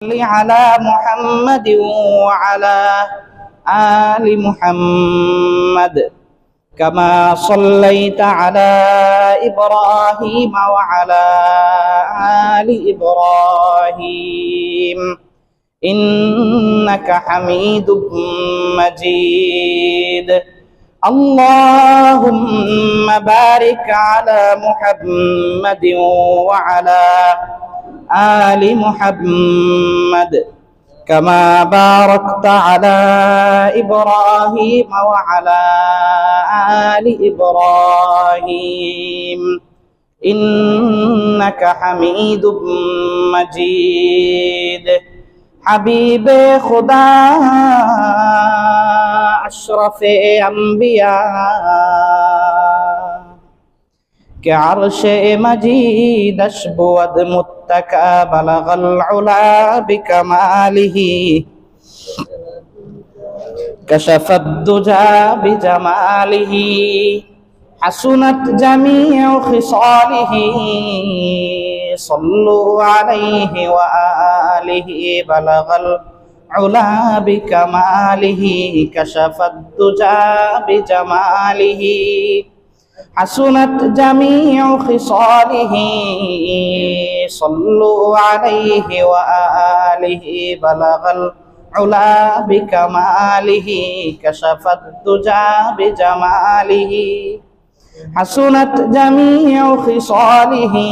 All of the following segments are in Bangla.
صل على محمد وعلى آل محمد كما صليت على إبراهيم وعلى آل إبراهيم إنك حميد مجيد اللهم بارك على محمد وعلى آل محمد كما باركت على إبراهيم وعلى آل إبراهيم إنك حميد مجيد حبيب خدا अशरफ अंबिया के अर्श मजीद अशबुअद मुत्तका बलगल उला बिकमालिही कशफद दुजा बिजमालिही हसनत जमीउ खिसालिही सल्लु अलैहि व आलिहि बलगल उला बिकमालिही कशफद दुजा बिजमालिही हसनत जमीउ खिसालिही सल्लु अलैहि व आलिहि बलगल उला बिकमालिही कशफद दुजा बिजमालिही हसनत जमीउ खिसालिही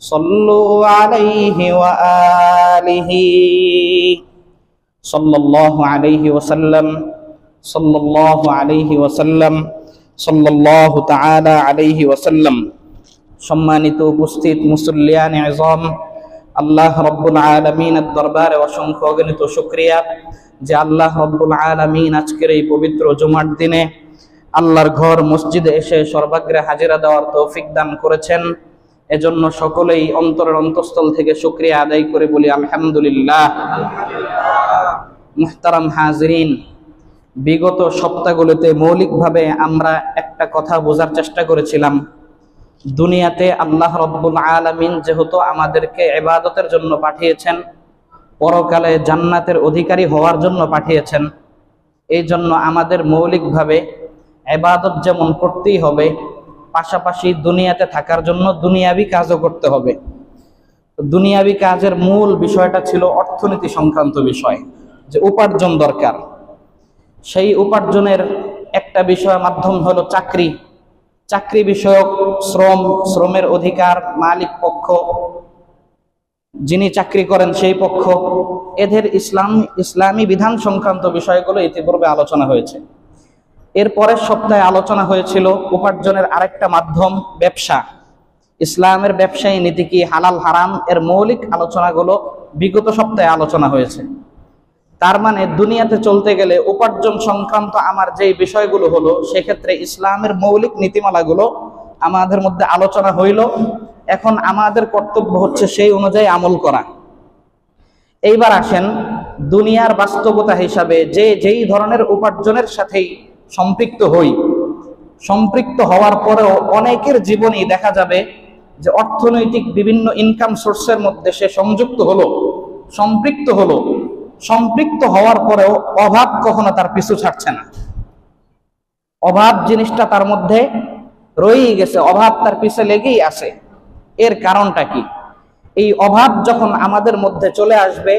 सल्लु अलैहि व आलिहि सल्लल्लाहु अलैहि वसल्लम सल्लल्लाहु अलैहि वसल्लम सल्लल्लाहु ताआला अलैहि वसल्लम। सम्मानित उपस्थित मुसल्लियान आज़म, আল্লাহ রব্বুল আলামিনের দরবারে অসংখ্য অগণিত শুকরিয়া যে আল্লাহ রব্বুল আলামিন আজকের এই পবিত্র জুমার দিনে আল্লাহর ঘর মসজিদে এসে সর্বাগ্রে হাজিরা দেওয়ার তৌফিক দান করেছেন। এজন্য সকলেই অন্তরের অন্তঃস্থল থেকে শুকরিয়া আদায় করে বলি আলহামদুলিল্লাহ। মুহতারাম হাজিরিন, বিগত সপ্তাহগুলোতে মৌলিকভাবে আমরা একটা কথা বোঝার চেষ্টা করেছিলাম। দুনিয়াতে আল্লাহ রব্বুল আলামিন যেহেতু আমাদেরকে ইবাদতের জন্য পাঠিয়েছেন, পরকালে জান্নাতের অধিকারী হওয়ার জন্য পাঠিয়েছেন, এই জন্য আমাদের মৌলিকভাবে ইবাদত যেমন করতেই হবে, পাশাপাশি দুনিয়াতে থাকার জন্য দুনিয়াবি কাজও করতে হবে। দুনিয়াবি কাজের মূল বিষয়টা ছিল অর্থনীতি সংক্রান্ত বিষয়, যে উপার্জন দরকার। সেই উপার্জনের একটা বিষয় মাধ্যম হলো চাকরি, চাকরি বিষয়ক শ্রম, শ্রমের অধিকার, মালিক পক্ষ, যিনি চাকরি করেন সেই পক্ষ, এদের ইসলামী বিধান সংক্রান্ত বিষয়গুলো ইতিপূর্বে আলোচনা হয়েছে। এর পরের সপ্তাহে আলোচনা হয়েছিল উপার্জনের আরেকটা মাধ্যম ব্যবসা। ইসলামের ব্যবসায়ী নীতি কি, হালাল হারাম, এর মৌলিক আলোচনাগুলো বিগত সপ্তাহে আলোচনা হয়েছে। তার মানে দুনিয়াতে চলতে গেলে উপার্জন সংক্রান্ত আমার যেই বিষয়গুলো হলো, সেক্ষেত্রে ইসলামের মৌলিক নীতিমালাগুলো আমাদের মধ্যে আলোচনা হইল। এখন আমাদের কর্তব্য হচ্ছে সেই অনুযায়ী আমল করা। এইবার আসেন দুনিয়ার বাস্তবতা হিসাবে যে যেই ধরনের উপার্জনের সাথেই সম্পৃক্ত হই, সম্পৃক্ত হওয়ার পরেও অনেকের জীবনেই দেখা যাবে যে অর্থনৈতিক বিভিন্ন ইনকাম সোর্সের মধ্যে সে সংযুক্ত হলো, সম্পৃক্ত হলো, সম্পৃক্ত হওয়ার পরেও অভাব কখনো তার পিছু ছাড়ছে না। অভাব জিনিসটা তার মধ্যে রয়েই গেছে, অভাব তার পিছে লেগেই আছে। এর কারণটা কি? এই অভাব যখন আমাদের মধ্যে চলে আসবে,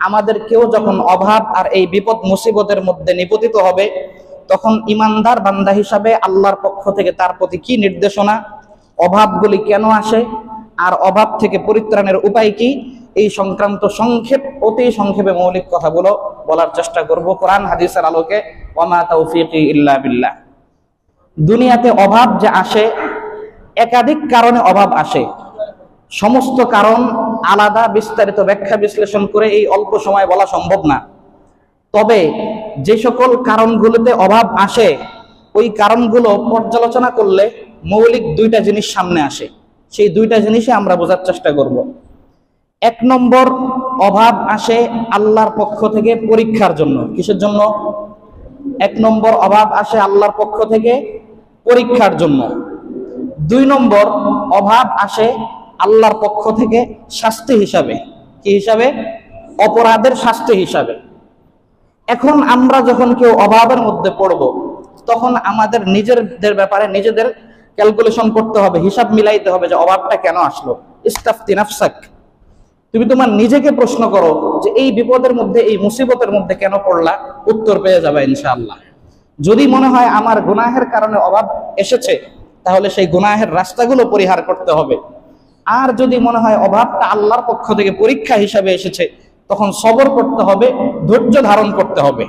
আমাদের কেউ যখন অভাব আর এই বিপদ মুসিবতের মধ্যে নিপতিত হবে, তখন ইমানদার বান্দা হিসাবে আল্লাহর পক্ষ থেকে তার প্রতি কি নির্দেশনা, অভাবগুলি কেন আসে, আর অভাব থেকে পরিত্রাণের উপায় কি, এই সংক্রান্ত অতি সংক্ষেপে মৌলিক কথাগুলো বলার চেষ্টা করব কোরআন হাদিসের আলোকে। ওয়ামা তাওফীকি ইল্লা বিল্লাহ। দুনিয়াতে অভাব যে আসে, একাধিক কারণে অভাব আসে। সমস্ত কারণ আলাদা বিস্তারিত ব্যাখ্যা বিশ্লেষণ করে এই অল্প সময় বলা সম্ভব না। তবে যে সকল কারণগুলোতে অভাব আসে, ওই কারণগুলো পর্যালোচনা করলে মৌলিক দুইটা জিনিস সামনে আসে। সেই দুইটা জিনিসই আমরা বোঝার চেষ্টা করব। এক নম্বর, অভাব আসে আল্লাহর পক্ষ থেকে পরীক্ষার জন্য। কিসের জন্য? এক নম্বর, অভাব আসে আল্লাহর পক্ষ থেকে পরীক্ষার জন্য। দুই নম্বর, অভাব আসে আল্লাহর পক্ষ থেকে শাস্তি হিসাবে। কি হিসাবে? অপরাধের শাস্তি হিসাবে। এখন আমরা যখন কেউ অভাবের মধ্যে পড়ব, তখন আমাদের নিজেদের ব্যাপারে নিজেদের ক্যালকুলেশন করতে হবে, হিসাব মিলাইতে হবে যে অভাবটা কেন আসলো। ইস্তাফতি নাফসাক, তুমি তোমার নিজেকে প্রশ্ন করো যে এই বিপদের মধ্যে, এই মুসিবতের মধ্যে কেন পড়লা, উত্তর পেয়ে যাবে ইনশাআল্লাহ। যদি মনে হয় আমার গুনাহের কারণে অভাব এসেছে, তাহলে সেই গুনাহের রাস্তাগুলো পরিহার করতে হবে। আর যদি মনে হয় অভাবটা আল্লাহর পক্ষ থেকে পরীক্ষা হিসাবে এসেছে, তখন সবর করতে হবে, ধৈর্য ধারণ করতে হবে।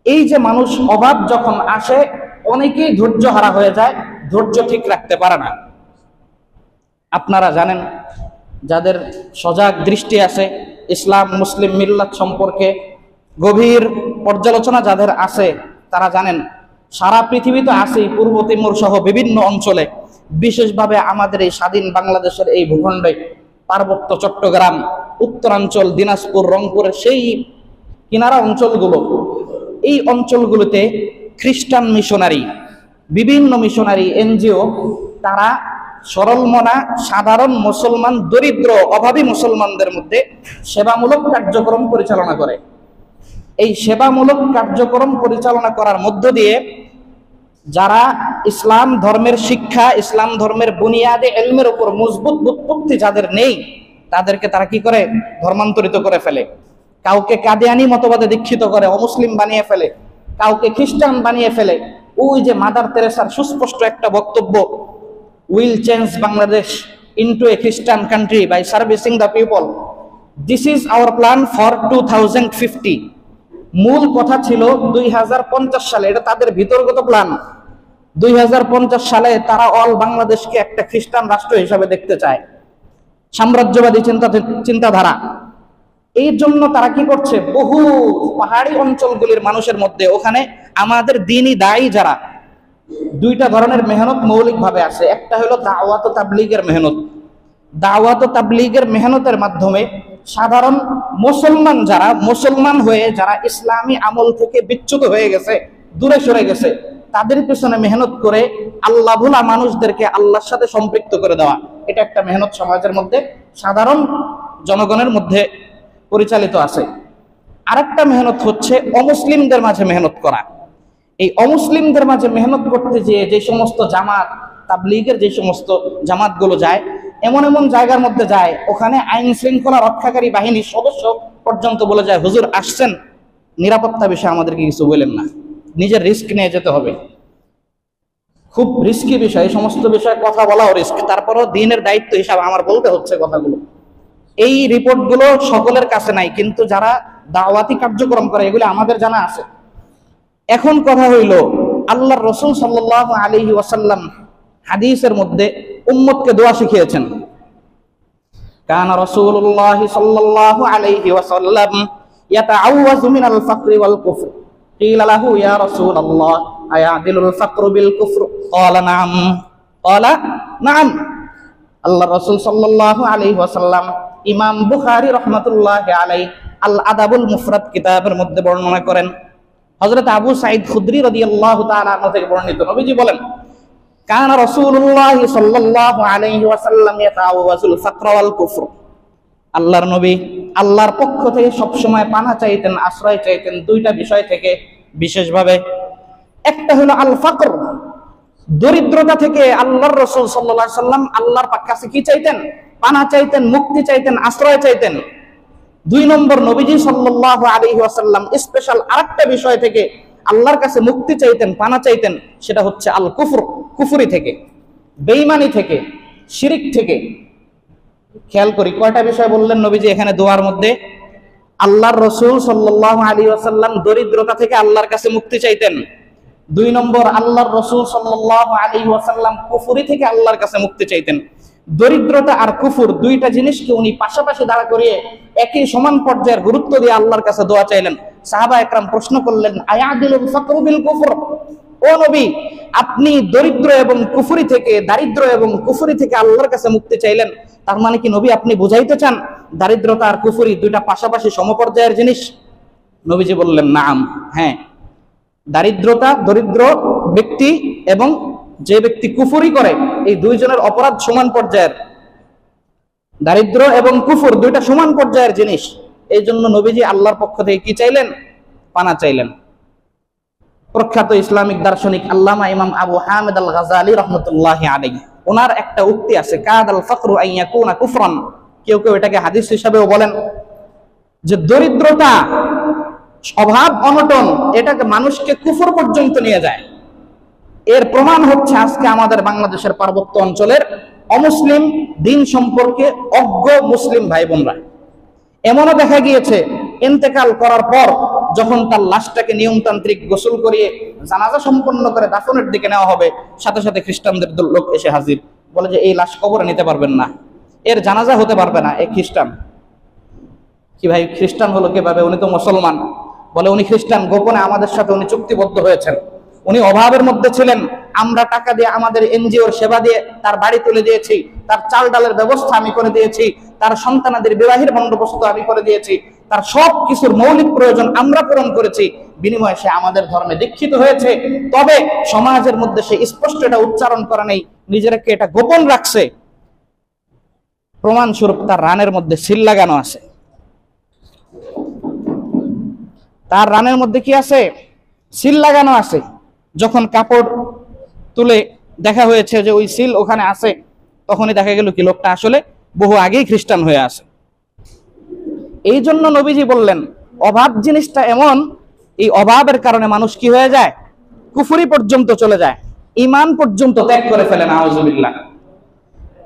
এই যে মানুষ অভাব যখন আসে, অনেকেই ধৈর্য হারা হয়ে যায়, ধৈর্য ঠিক রাখতে পারে না। আপনারা জানেন, যাদের সজাগ দৃষ্টি আছে, ইসলাম মুসলিম মিল্লাত সম্পর্কে গভীর পর্যালোচনা যাদের আছে, তারা জানেন সারা পৃথিবী তো আছেই, পূর্ব তিমুর সহ বিভিন্ন অঞ্চলে, বিশেষভাবে আমাদের এই স্বাধীন বাংলাদেশের এই ভূখণ্ডে পার্বত্য চট্টগ্রাম, উত্তরাঞ্চল, দিনাজপুর, রংপুরের সেই কিনারা অঞ্চলগুলো, এই অঞ্চলগুলোতে খ্রিস্টান মিশনারি, বিভিন্ন মিশনারি এনজিও, তারা সরল মনা সাধারণ মুসলমান, দরিদ্র অভাবী মুসলমানদের মধ্যে সেবামূলক কার্যক্রম পরিচালনা করে। এই সেবামূলক কার্যক্রম পরিচালনা করার মধ্য দিয়ে যারা ইসলাম ধর্মের শিক্ষা, ইসলাম ধর্মের বুনিয়াদে ইলমের উপর মজবুত বুৎপত্তি যাদের নেই, তাদেরকে তারা কি করে? ধর্মান্তরিত করে ফেলে। কাউকে কাদিয়ানি মতবাদে দীক্ষিত করে, অমুসলিম বানিয়ে ফেলে, কাউকে খ্রিস্টান বানিয়ে ফেলে। ওই যে মাদার তেরেসার সুস্পষ্ট একটা বক্তব্য, will change Bangladesh into a Christian country by servicing the people, this is our plan for 2050। মূল কথা ছিল 2050 সালে, এটা তাদের ভিতরগত প্ল্যান। 2050 সালে তারা অল বাংলাদেশকে একটা খ্রিস্টান রাষ্ট্র হিসাবে দেখতে চায়, সাম্রাজ্যবাদী চিন্তাধারা। এই জন্য তারা কি করছে, বহু পাহাড়ি অঞ্চলগুলির মানুষের মধ্যে, ওখানে আমাদের দ্বীনি দায়ী যারা, দুইটা ধরনের মেহনত মৌলিকভাবে আছে। একটা হলো দাওয়াত ও তাবলীগের মেহনত। দাওয়াত ও তাবলীগের মেহনতের মাধ্যমে সাধারণ মুসলমান যারা, মুসলমান হয়ে যারা ইসলামী আমল থেকে বিচ্যুত হয়ে গেছে, দূরে সরে গেছে, তাদের পেছনে মেহনত করে আল্লাহ ভোলা মানুষদেরকে আল্লাহর সাথে সম্পৃক্ত করে দেওয়া, এটা একটা মেহনত সমাজের মধ্যে, সাধারণ জনগণের মধ্যে পরিচালিত আছে। আরেকটা মেহনত হচ্ছে অমুসলিমদের মাঝে মেহনত করা। এই অমুসলিমদের মাঝে মেহনত করতে যেয়ে যে সমস্ত জামাত, তাবলীগের যে সমস্ত জামাতগুলো যায়, এমন এমন জায়গার মধ্যে যায়, ওখানে আইন শৃঙ্খলা রক্ষাকারী বাহিনীর সদস্য পর্যন্ত বলে যায়, হুজুর আসছেন, নিরাপত্তা বিষয়ে আমাদেরকে কিছু বলেন না, নিজের রিস্ক নিয়ে যেতে হবে। খুব রিস্কি বিষয়, এই সমস্ত বিষয়ে কথা বলাও রিস্ক, তারপরও দিনের দায়িত্ব হিসাবে আমার বলতে হচ্ছে কথাগুলো। এই রিপোর্টগুলো সকলের কাছে নাই, কিন্তু যারা দাওয়াতি কার্যক্রম করে এগুলো আমাদের জানা আছে। এখন কথা হইল, আল্লাহর রাসূল সাল্লাল্লাহু আলাইহি ওয়াসাল্লাম হাদিসের মধ্যে উম্মতকে দোয়া শিখিয়েছেন। কানা রাসূলুল্লাহ সাল্লাল্লাহু আলাইহি ওয়াসাল্লাম ইয়াতাআওয়াযু মিনাল ফাকরি ওয়াল কুফর, কিলা লাহু ইয়া রাসূলুল্লাহ আয়াদিলুল ফাকরু বিল কুফর, ক্বালা নাআম, ক্বালা নাআম। আল্লাহর রাসূল সাল্লাল্লাহু আলাইহি ওয়াসাল্লাম, ইমাম বুখারী রাহমাতুল্লাহি আলাইহি আল আদাবুল মুফরাদ কিতাবের মধ্যে বর্ণনা করেন, হযরত আবু সাঈদ খুদরি রাদিয়াল্লাহু তাআলা আনহু থেকে বর্ণিত, নবীজি বলেন, কানা রাসূলুল্লাহ সাল্লাল্লাহু আলাইহি ওয়াসাল্লাম ইয়াতাআওয়াযুল ফাকর ওয়াল কুফর। আল্লাহর নবী আল্লাহর পক্ষ থেকে সব সময় পানা চাইতেন, আশ্রয় চাইতেন দুইটা বিষয় থেকে বিশেষভাবে। একটা হলো আল ফাকর, দরিদ্রতা থেকে আল্লাহর রাসূল সাল্লাল্লাহু আলাইহি ওয়াসাল্লাম আল্লাহর কাছে কি চাইতেন? পানা চাইতেন, মুক্তি চাইতেন, আশ্রয় চাইতেন। দুই নম্বর, নবীজি সাল্লাল্লাহু আলাইহি ওয়াসাল্লাম স্পেশাল আরেকটা বিষয় থেকে আল্লাহর কাছে মুক্তি চাইতেন, পানা চাইতেন, সেটা হচ্ছে আল কুফর, কুফরি থেকে, বেঈমানি থেকে, শিরিক থেকে। খেয়াল করি কয়টা বিষয় বললেন নবীজি এখানে দোয়ার মধ্যে। আল্লাহর রাসূল সাল্লাল্লাহু আলাইহি ওয়াসাল্লাম দরিদ্রতা থেকে আল্লাহর কাছে মুক্তি চাইতেন। দুই নম্বর, আল্লাহর রাসূল সাল্লাল্লাহু আলাইহি ওয়াসাল্লাম কুফরি থেকে আল্লাহর কাছে মুক্তি চাইতেন। দরিদ্রতা আর কুফর দুইটা জিনিসকে উনি পাশাপাশি দাঁড়া করিয়ে একই সমান পর্যায়ের গুরুত্ব দিয়ে আল্লাহর কাছে দোয়া চাইলেন। সাহাবা একরাম প্রশ্ন করলেন, আয়াদিলুল ফাকরু বিল কুফর, ও নবী, আপনি দরিদ্র এবং কুফরি থেকে, দারিদ্র এবং কুফরি থেকে আল্লাহর কাছে মুক্তি চাইলেন, তার মানে কি নবী আপনি বুঝাইতে চান দারিদ্রতা আর কুফরি দুইটা পাশাপাশি সমপর্যায়ের জিনিস? নবীজি বললেন, নাম, হ্যাঁ, দারিদ্রতা, দরিদ্র ব্যক্তি এবং যে ব্যক্তি কুফরি করে, এই দুইজনের অপরাধ সমান পর্যায়ের। দারিদ্র এবং কুফর দুইটা সমান পর্যায়ের জিনিস। এই জন্য নবীজি আল্লাহর পক্ষ থেকে কি চাইলেন? পানা চাইলেন। প্রখ্যাত ইসলামিক দার্শনিক আল্লামা ইমাম আবু হামিদ আল গাজালি রহমতুল্লাহি আলাইহি, ওনার একটা উক্তি আছে, কাদাল ফাকরু আন ইয়াকুনা কুফরান। কেউ কেউ এটাকে হাদিস হিসাবেও বলেন যে দরিদ্রতা, অভাব, অনটন এটাকে মানুষকে কুফর পর্যন্ত নিয়ে যায়। এর প্রমাণ হচ্ছে আজকে আমাদের বাংলাদেশের পার্বত্য অঞ্চলের অমুসলিম দিন সম্পর্কে অজ্ঞ মুসলিম ভাই বোনরা। এমনও দেখা গিয়েছে ইন্তেকাল করার পর যখন তার লাশটাকে নিয়মতান্ত্রিক গোসল করিয়ে জানাজা সম্পন্ন করে দাফনের দিকে নেওয়া হবে, সাথে সাথে খ্রিস্টানদের লোক এসে হাজির, বলে যে এই লাশ কবরে নিতে পারবেন না, এর জানাজা হতে পারবে না। এই খ্রিস্টান। কি ভাই, খ্রিস্টান হলো কিভাবে? উনি তো মুসলমান। বলে উনি খ্রিস্টান, গোপনে আমাদের সাথে উনি চুক্তিবদ্ধ হয়েছেন। উনি অভাবের মধ্যে ছিলেন, আমরা টাকা দিয়ে আমাদের এনজিওর সেবা দিয়ে তার বাড়ি তুলে দিয়েছি, তার চাল ডালের ব্যবস্থা আমি করে দিয়েছি, তার সন্তানাদের বিবাহের বন্দোবস্ত আমি করে দিয়েছি, তার সব কিছুর মৌলিক প্রয়োজন আমরা পূরণ করেছি। বিনিময়ে সে আমাদের ধর্মে দীক্ষিত হয়েছে। তবে সমাজের মধ্যে সে স্পষ্ট এটা উচ্চারণ করে নেই, নিজেকে এটা গোপন রাখছে। প্রমাণস্বরূপ তার রানের মধ্যে সিল লাগানো আছে। তার রানের মধ্যে কি আছে? সিল লাগানো আছে। যখন কাপড় তুলে দেখা হয়েছে যে ওই সিল ওখানে আছে, তখনই দেখা গেল কি লোকটা আসলে বহু আগেই খ্রিস্টান হয়ে আছে। এই জন্য নবীজি বললেন অভাব জিনিসটা এমন, এই অভাবের কারণে মানুষ কি হয়ে যায়? কুফরি পর্যন্ত চলে যায়, ঈমান পর্যন্ত ত্যাগ করে ফেলে, নাউজুবিল্লাহ।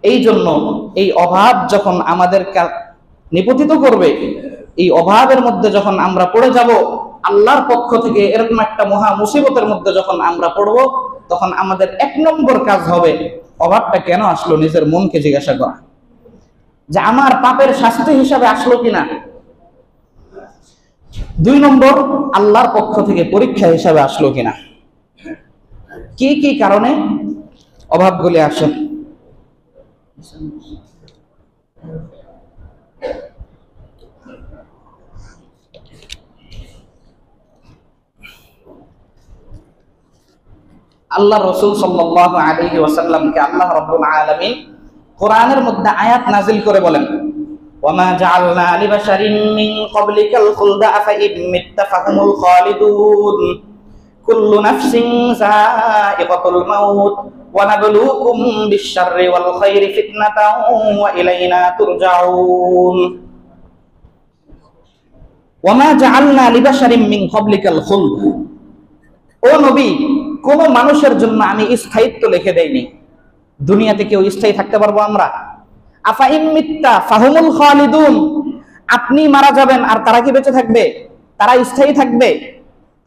এই জন্য এই অভাব যখন আমাদের নিপতিত করবে, এই অভাবের মধ্যে যখন আমরা পড়ে যাব, আল্লাহর পক্ষ থেকে এরকম একটা মহা মুসিবতের মধ্যে যখন আমরা পড়ব, তখন আমাদের 1 নম্বর কাজ হবে অভাবটা কেন আসলো নিজের মনকে জিজ্ঞাসা করা, যে আমার পাপের শাস্তি হিসাবে আসলো কিনা। 2 নম্বর, আল্লাহর পক্ষ থেকে পরীক্ষা হিসাবে আসলো কিনা। কি কি কারণে অভাবগুলি আসে? আল্লাহ রাসূল সাল্লাল্লাহু আলাইহি ওয়াসাল্লামকে আল্লাহ রাব্বুল আলামিন কোরআনের মধ্যে আয়াত নাযিল করে বলেন, ওয়ামা জাআলনা লিবাশারিন মিন ক্বাবলিকাল খুলদা আফা ইন মিত্তা ফাহুমুল খালিদুন কুল্লু নাফসিন যায়িকাতুল মাউত ওয়া নাবলুকুম বিশ-শাররি ওয়াল খায়রি ফিতনাতাও ওয়া ইলাইনা তুরজাউন। ওয়ামা জাআলনা লিবাশারিন মিন ক্বাবলিকাল খুলদ, ও নবী, কোন মানুষের জন্য আমি স্থায়িত্ব লিখে দেইনি। দুনিয়াতে কেউ স্থায়ী থাকতে পারবো আমরা? আফা ইন মিত্তা ফাহুমুল খালিদুন, আপনি মারা যাবেন আর তারা কি বেঁচে থাকবে? তারা স্থায়ী থাকবে।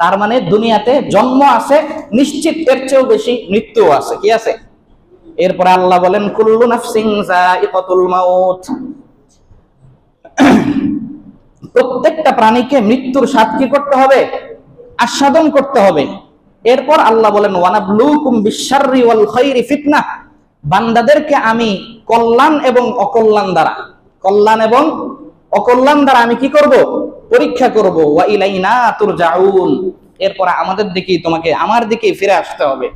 তার মানে দুনিয়াতে জন্ম আছে নিশ্চিত, এর চেয়েও বেশি মৃত্যু আছে। কি আছে? এরপরে আল্লাহ বলেন কুল্লু নাফসিন যায়িকাতুল মাউত, প্রত্যেকটা প্রাণীকে মৃত্যুর স্বাদ কি করতে হবে? আস্বাদন করতে হবে। এরপর আল্লাহ বলেন ওয়ানাবলুকুম বিশ-শাররি ওয়াল খায়রি ফিতনা, বান্দাদেরকে আমি কল্যাণ এবং অকল্যাণ দ্বারা আমি কি করব? পরীক্ষা করব। ওয়া ইলাইনা তুরজাউন, এরপর আমাদের দিকেই তোমাকে, আমার দিকেই ফিরে আসতে হবে।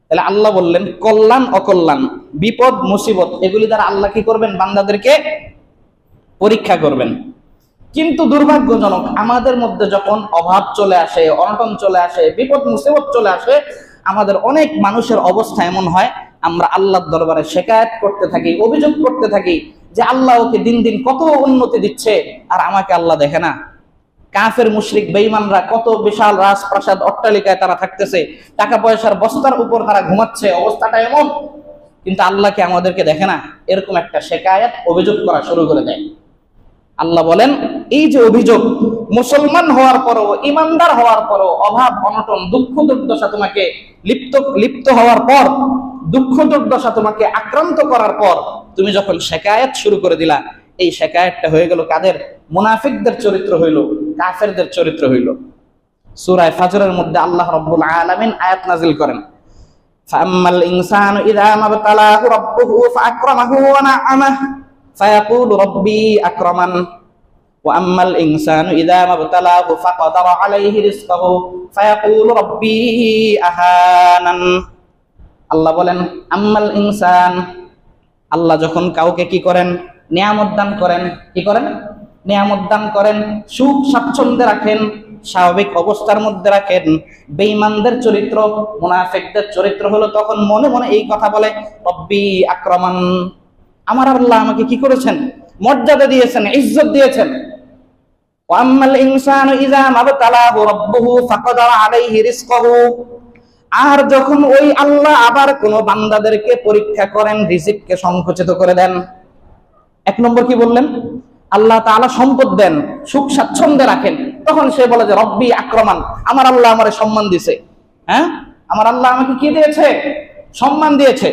তাহলে আল্লাহ বললেন কল্যাণ অকল্যাণ, বিপদ মুসিবত, এগুলি দ্বারা আল্লাহ কি করবেন? বান্দাদেরকে পরীক্ষা করবেন। কিন্তু দুর্ভাগ্যজনক, আমাদের মধ্যে যখন অভাব চলে আসে, অনটন চলে আসে, বিপদ মুসিবত চলে আসে, আমাদের অনেক মানুষের অবস্থা এমন হয়, আমরা আল্লাহর দরবারে শিকায়াত করতে থাকি, অভিযোগ করতে থাকি যে আল্লাহ ওকে দিন দিন কত উন্নতি দিচ্ছে আর আমাকে আল্লাহ দেখে না। কাফের মুশরিক বেঈমানরা কত বিশাল রাজপ্রাসাদ অট্টালিকায় তারা থাকতেছে, টাকা পয়সার বস্তার উপর তারা ঘুমাচ্ছে, অবস্থাটা এমন, কিন্তু আল্লাহকে আমাদেরকে দেখে না। এরকম একটা শিকায়াত, অভিযোগ করা শুরু করে দেয়। আল্লাহ বলেন এই যে অভিযোগ, মুসলমান হওয়ার পরও, ইমানদার হওয়ার পরও অভাব অনটন দুঃখ দুর্দশা তোমাকে লিপ্ত হওয়ার পর, দুঃখ দুর্দশা তোমাকে আক্রান্ত করার পর তুমি যখন শিকায়াত শুরু করে দিলা, এই শিকায়াতটা হয়ে গেল কাদের? মুনাফিকদের চরিত্র হইল, কাফেরদের চরিত্র হইল। সূরা ফাজরের মধ্যে আল্লাহ রাব্বুল আলামিন আয়াত নাযিল করেন, ফাআম্মাল ইনসানু ইযা মাবতালাহু রাব্বুহু ফাআকরামাহু ওয়া না'আমাহু ফায়াকুলু রাব্বি আকরামান ওয়া আম্মাল ইনসানু ইযা মাবতালাহু ফাকাদারা আলাইহি রিজকাহু ফায়াকুলু রাব্বি আহানান। আল্লাহ বলেন আম্মাল ইনসান, আল্লাহ যখন কাউকে কি করেন? নিয়ামত দান করেন, কি করেন? নিয়ামত দান করেন, সুখ স্বাচ্ছন্দ্যে রাখেন, স্বাভাবিক অবস্থার মধ্যে রাখেন। বেঈমানদের চরিত্র, মুনাফিকদের চরিত্র হলো তখন মনে মনে এই কথা বলে, রব্বি আকরামান, আমার আল্লাহ আমাকে কি করেছেন? মর্যাদা দিয়েছেন, ইজ্জত দিয়েছেন। ওয়া আম্মাল ইনসানু ইযা মাবতালাহু রাব্বুহু ফাকাদারা আলাইহি রিজকাহু, আর যখন ওই আল্লাহ আবার কোন বান্দাদেরকে পরীক্ষা করেন, রিজিককে সংকুচিত করে দেন। এক নম্বর কি বললেন? আল্লাহ তাআলা সম্পদ দেন, সুখ স্বাচ্ছন্দ্যে রাখেন, তখন সে বলে যে রব্বি আকরামান, আমার আল্লাহ আমারে সম্মান দিয়েছে। হ্যাঁ, আমার আল্লাহ আমাকে কি দিয়েছে? সম্মান দিয়েছে।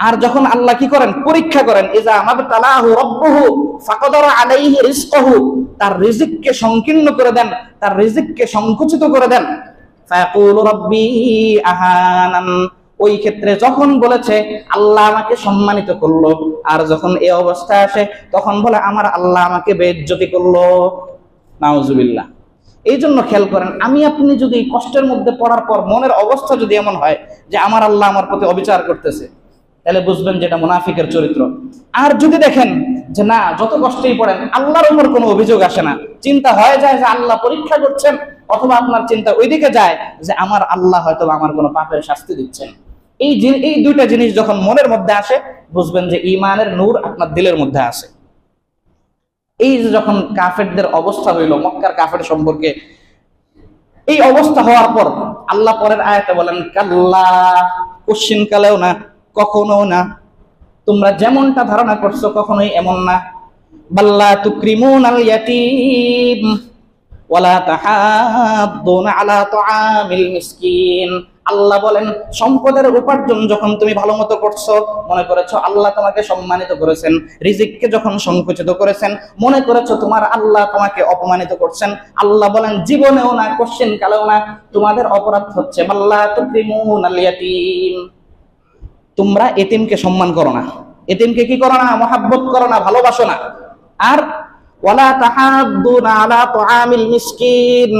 আর যখন আল্লাহ কি করেন? পরীক্ষা করেন, ইযা মাবতালাহু রাব্বুহু ফাকাদারা আলাইহি রিজকাহু, তার রিজিককে সংকীর্ণ করে দেন, তার রিজিককে সংকুচিত করে দেন। ফায়াকুলু রাব্বি আহানান, ওই ক্ষেত্রে যখন বলেছে আল্লাহ আমাকে সম্মানিত করলো, আর যখন এই অবস্থা আসে তখন বলে আমার আল্লাহ আমাকে বেইজ্জতি করলো। নাউজুবিল্লাহ। এই জন্য খেয়াল করেন, আমি আপনি যদি কষ্টের মধ্যে পড়ার পর মনের অবস্থা যদি এমন হয় যে আমার আল্লাহ আমার প্রতি অবিচার করতেছে, তাহলে বুঝবেন যে এটা মুনাফিকের চরিত্র। আর যদি দেখেন যে না, যত কষ্টেই পড়েন আল্লাহর উপর কোনো অভিযোগ আসে না, চিন্তা হয়ে যায় যে আল্লাহ পরীক্ষা করছেন, অথবা আপনার চিন্তা ওইদিকে যায় যে আমার আল্লাহ হয়তো আমার কোনো পাপের শাস্তি দিচ্ছেন, এই দুইটা জিনিস যখন মনের মধ্যে আসে, বুঝবেন যে ঈমানের নূর আপনার দিলের মধ্যে আসে। এই যে যখন কাফেরদের অবস্থা হইল, মক্কার কাফের সম্পর্কে এই অবস্থা হওয়ার পর আল্লাহ পরের আয়াতে বলেন, কাল্লা, কোশ্চিন কালেও না, কখনো না, তোমরা যেমনটা ধারণা করছো কখনোই এমন না। বাল্লা তুকরিমুনাল ইয়াতীম ওয়ালা তাহাদ্দুনা আলা তুআমিল মিসকিন। আল্লাহ বলেন, সম্পদের উপার্জন যখন তুমি ভালো মতো করছো, মনে করেছো আল্লাহ তোমাকে সম্মানিত করেছেন, রিজিককে যখন সংকুচিত করেছেন, মনে করেছো তোমার আল্লাহ তোমাকে অপমানিত করছেন, আল্লাহ বলেন জীবনেও না, কোশ্চিন কালেও না, তোমাদের অপরাধ হচ্ছে বাল্লা তুকরিমুনাল ইয়াতীম, তোমরা এতিমকে সম্মান করো না, এতিমকে কি করো না? মহাব্বত করো না, ভালোবাসো না। আর ওয়ালা তাহাদ্দুনা আলা তুআমিল মিসকিন,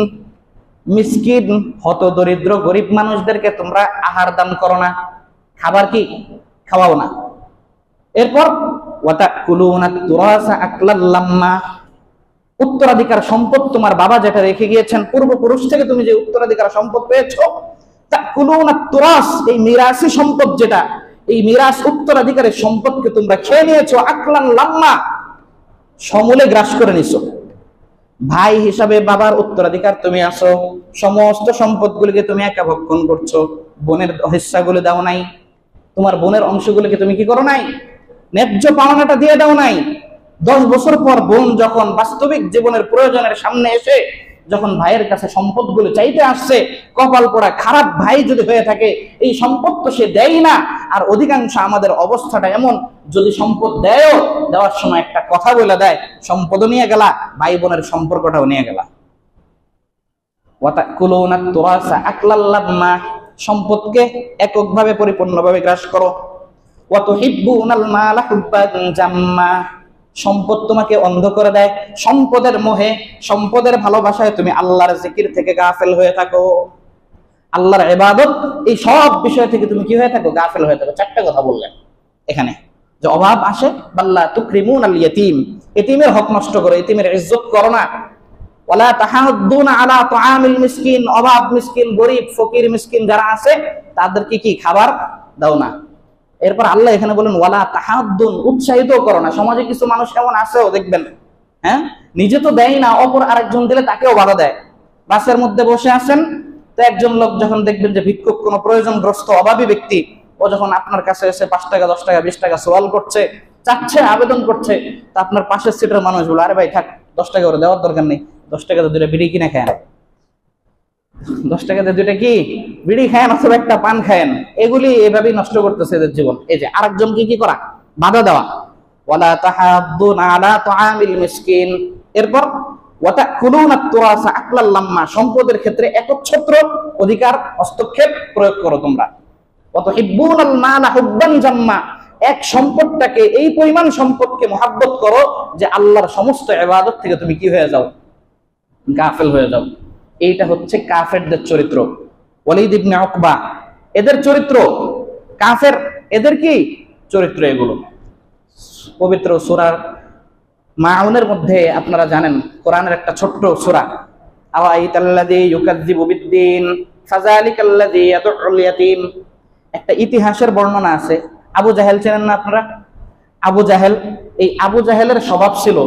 মিসকিন হতদরিদ্র গরিব মানুষদেরকে তোমরা আহার দান করো না, খাবার কি খাওয়াও না। এরপর ওয়াতাকুলুনা তুরাসা আকলাল লাম্মা, উত্তরাধিকার সম্পদ তোমার বাবা যেটা রেখে গিয়েছেন, পূর্বপুরুষ থেকে তুমি যে উত্তরাধিকার সম্পদ পেয়েছো, তাকুলুনা তুরাস, এই মিরাসি সম্পদ যেটা, এই মিরাস উত্তরাধিকারের সম্পদকে তোমরা খেয়ে নিয়েছো, আকলান লাম্মা, সমূলে গ্রাস করে নিছো। ভাই হিসাবে বাবার উত্তরাধিকার তুমি আসো, সমস্ত সম্পদগুলিকে তুমি একা ভক্ষণ করছো, বোনের হিস্সাগুলো দাও নাই, তোমার বোনের অংশগুলিকে তুমি কি করো নাই? ন্যায্য পাওনাটা দিয়ে দাও নাই। 10 বছর পর বোন যখন বাস্তবিক জীবনের প্রয়োজনের সামনে এসে যখন ভাইয়ের কাছে সম্পদগুলো চাইতে আসছে, কপাল পোড়া খারাপ ভাই যদি হয়ে থাকে, এই সম্পদ তো সে দেয় না। আর অধিকাংশ আমাদের অবস্থাটা এমন, যদি সম্পদ দেয়ও, দেওয়ার সময় একটা কথা বলে দেয়, সম্পদও নিয়ে গেলা, ভাই বোনের সম্পর্কটাও নিয়ে গেলা। ওয়াতাকুলুনা তুরাসা আকলাল লাম্মা, সম্পদকে এককভাবে পরিপূর্ণভাবে গ্রাস করো। ওয়া তুহিব্বুনাল মালা হুব্বান জাম্মা, সম্পদ তোমাকে অন্ধ করে দেয়, সম্পদের মোহে, সম্পদের ভালোবাসায় তুমি আল্লাহর জিকির থেকে গাফেল হয়ে থাকো, আল্লাহর ইবাদত, এই সব বিষয় থেকে তুমি কি হয়ে থাকো? গাফেল হয়ে থাকো। 4টা কথা বললেন এখানে, যে অভাব আসে, বাল্লা তুকরিমুনাল ইয়াতীম, এতিমের হক নষ্ট করো, এতিমের ইজ্জত করো না। ওয়ালা তাহাদ্দুনা আলা তুআমিল মিসকিন, অভাব মিসকিন, গরিব ফকির মিসকিন যারা আছে তাদেরকে কি খাবার দাও না। এরপর আল্লাহ এখানে বলেন ওয়ালা তাহাদ্দুন, উৎসাহিত করো না। সমাজে কিছু মানুষ এমন আছেও দেখবেন, হ্যাঁ, নিজে তো দেয় না, অপর আরেকজন দিলে তাকেও বাধা দেয়। বাসের মধ্যে বসে আছেন, তো একজন লোক যখন দেখবেন যে ভিক্ষুক, কোনো প্রয়োজনগ্রস্ত অভাবী ব্যক্তি, ও যখন আপনার কাছে এসে 5 টাকা 10 টাকা 20 টাকা সওয়াল করছে, চাচ্ছে, আবেদন করছে, তা আপনার পাশের সিটের মানুষ বলে, আরে ভাই থাক, 10 টাকা করে দেওয়ার দরকার নেই, 10 টাকাতে 2টা বিড়ি কিনে খায়, 10 টাকাতে 2টা কি বিড়ি খায়েন অথবা একটা পান খায়েন। এগুলি এভাবেই নষ্ট করতেছে এদের জীবন। এই যে আরেকজনকে কি করা? বাধা দেওয়া। ওয়ালা তাহাদ্দুনা আলা তুআমিল মিসকিন। এরপর ওয়াতাকুলুনা তুরাসা আকলাল লাম্মা, সম্পদের ক্ষেত্রে একচ্ছত্র অধিকার, হস্তক্ষেপ প্রয়োগ করো তোমরা। ওয়া তুহিব্বুনাল মালা হুব্বান জাম্মা, এক সম্পদটাকে, এই পরিমাণ সম্পদকে মহাব্বত করো যে আল্লাহর সমস্ত ইবাদত থেকে তুমি কি হয়ে যাও? গাফেল হয়ে যাও। এইটা হচ্ছে কাফেরদের চরিত্র। ওয়ালিদ ইবনে উকবা এদের চরিত্র, কাফের এদের কি চরিত্র? এগুলো পবিত্র সূরা মাউনের মধ্যে আপনারা জানেন কোরআনের একটা ছোট্ট সূরা, আওয়াইতাল্লাযী ইউকাযযিবু বিদ্দীন ফাযালিকাল্লাযী ইয়াদউল ইয়াতীম। একটা ইতিহাসের বর্ণনা আছে। আবু জাহেল চেনেন না আপনারা? আবু জাহেল, এই আবু জাহেলের স্বভাব ছিল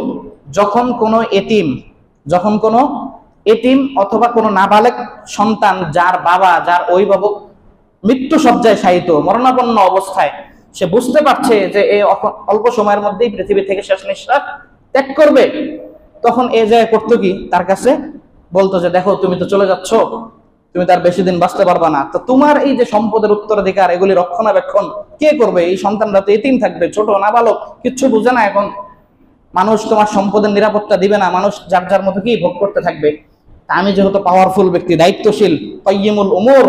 যখন কোনো এতিম অথবা কোনো নাবালেগ সন্তান যার বাবা যার অভিভাবক মৃত্যু সজ্জায় শায়িত মরণাপন্ন অবস্থায়, সে বুঝতে পারছে যে এই অল্প সময়ের মধ্যেই পৃথিবী থেকে শেষ নিঃশ্বাস ত্যাগ করবে, তখন এ জায়গায় করতো কি, তার কাছে বলতো যে দেখো তুমি তো চলে যাচ্ছ, তুমি তার বেশি দিন বাঁচতে পারবা না, তো তোমার এই যে সম্পদের উত্তরাধিকার এগুলি রক্ষণাবেক্ষণ কে করবে? এই সন্তানরা তো এতিম থাকবে, ছোট নাবালক, কিচ্ছু বুঝে না, এখন মানুষ তোমার সম্পদের নিরাপত্তা দিবে না, মানুষ যার যার মতো কি ভোগ করতে থাকবে। তা আমি যেহেতু পাওয়ারফুল ব্যক্তি, দায়িত্বশীল, কাইয়িমুল উমুর,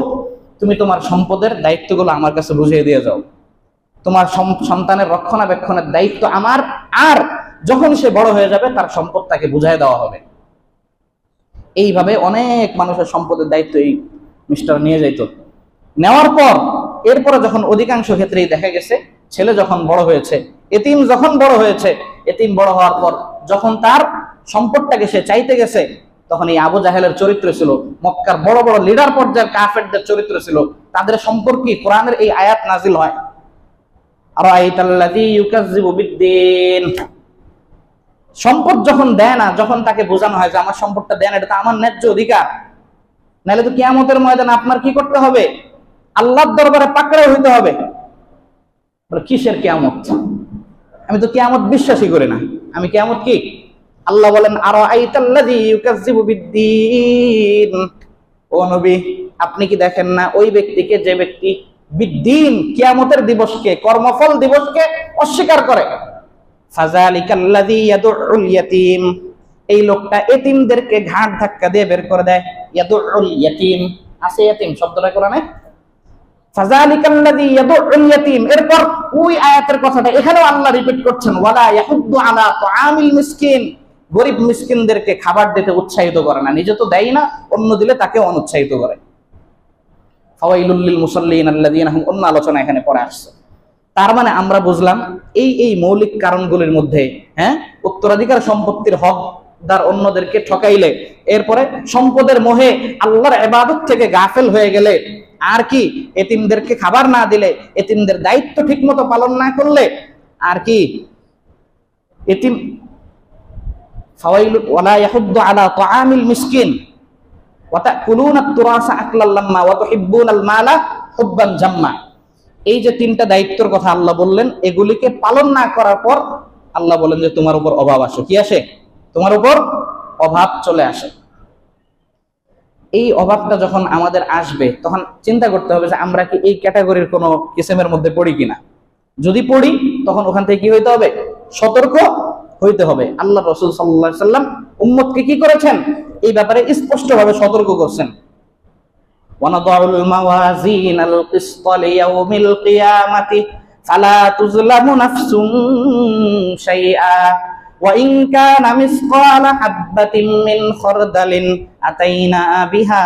তুমি তোমার সম্পদের দায়িত্বগুলো আমার কাছে বুঝিয়ে দিয়ে যাও, তোমার সন্তানের রক্ষণাবেক্ষণের দায়িত্ব আমার, আর যখন সে বড় হয়ে যাবে তার সম্পদ তাকে বুঝাই দেওয়া হবে। এইভাবে অনেক মানুষের সম্পদের দায়িত্ব এই মিস্টার নিয়ে যাইত। নেওয়ার পর এরপরে যখন অধিকাংশ ক্ষেত্রেই দেখা গেছে ছেলে যখন বড় হয়েছে, এতিম যখন বড় হয়েছে, এতিম বড় হওয়ার পর যখন তার সম্পদটাকে সে চাইতে গেছে, তখন এই আবু জাহেলের চরিত্র ছিল, মক্কার বড় বড় লিডার পর্যায়ের কাফেরদের চরিত্র ছিল, তাদের সম্পর্কে কোরআনের এই আয়াত নাজিল হয়, আরাআইতাল্লাযী ইউকাযযিবু বিদ্দীন। সম্পদ যখন দেয় না, যখন তাকে বোঝানো হয় যে আমার সম্পদটা দেন, এটা তো আমার ন্যায্য অধিকার, নাহলে তো কিয়ামতের ময়দানে আপনার কি করতে হবে? আল্লাহর দরবারে পাকড়াও হইতে হবে। বলে কিসের কিয়ামত? আমি তো কিয়ামত বিশ্বাসই করি না, আমি কিয়ামত কি? আল্লাহ বলেন আরাআইতাল্লাযী ইউকাযযিবু বিদ্দীন, ও নবী আপনি কি দেখেন না ওই ব্যক্তিকে যে ব্যক্তি বিদ্দীন কিয়ামতের দিবসকে, কর্মফল দিবসকে অস্বীকার করে। ফাযালিকাল্লাযী ইয়াদউল ইয়াতীম, এই লোকটা এতিমদেরকে ঘাট ধাক্কা দিয়ে বের করে দেয়। ইয়াদউল ইয়াতীম, আছে ইয়াতীম শব্দটা কোরআনে, ফাযালিকাল্লাযী ইয়াদউল ইয়াতীম। এরপর ওই আয়াতের কথাটা এখানেও আল্লাহ রিপিট করছেন, ওয়ালা ইয়াহুদ্দু আলা তুআমিল মিসকিন, গরিব মিসকিনদেরকে খাবার দিতে উৎসাহিত করে না, নিজে তো দেয় না, অন্য দিলে তাকে অনুৎসাহিত করে। ফাওয়াইলুল লিল মুসাল্লিন আল্লাযীনা হুম, অন্য আলোচনা এখানে পরে আসছে। তার মানে আমরা বুঝলাম এই মৌলিক কারণগুলির মধ্যে, উত্তরাধিকার সম্পত্তির হকদার অন্যদেরকে ঠকাইলে, এরপরে সম্পদের মোহে আল্লাহর ইবাদত থেকে গাফেল হয়ে গেলে, আর কি এতিমদেরকে খাবার না দিলে, এতিমদের দায়িত্ব ঠিকমতো পালন না করলে, আর কি এতিম ফাওয়াইলু ওয়ালা ইয়াহুদ্দু আলা তুআমিল মিসকিন ওয়া তাকুলুনাত তুরাসা আকলাল লাম্মা ওয়া তুহিব্বুনাল মালা হুব্বান জাম্মা। এই যে তিনটা দায়িত্বের কথা আল্লাহ বললেন, এগুলিকে পালন না করার পর আল্লাহ বলেন যে তোমার উপর অভাব আসে। কি আসে? তোমার উপর অভাব চলে আসে। এই অভাবটা যখন আমাদের আসবে, তখন চিন্তা করতে হবে যে আমরা কি এই ক্যাটাগরির কোনো কিসেমের মধ্যে পড়ি কিনা। যদি পড়ি, তখন ওখান থেকে কি হইতে হবে? সতর্ক হইতে হবে। আল্লাহ রাসূল সাল্লাল্লাহু আলাইহি সাল্লাম উম্মতকে কি করেছেন? এই ব্যাপারে স্পষ্টভাবে সতর্ক করছেন। ওয়ানাদাউল মাওয়াজিনাল কিসতা লিয়াউমিল কিয়ামাতি ফালা তুযলামু নাফসুন শাইআ ওয়া ইন কানা মিসকালা হাববাতিন মিন খারদালিন আতাইনা বিহা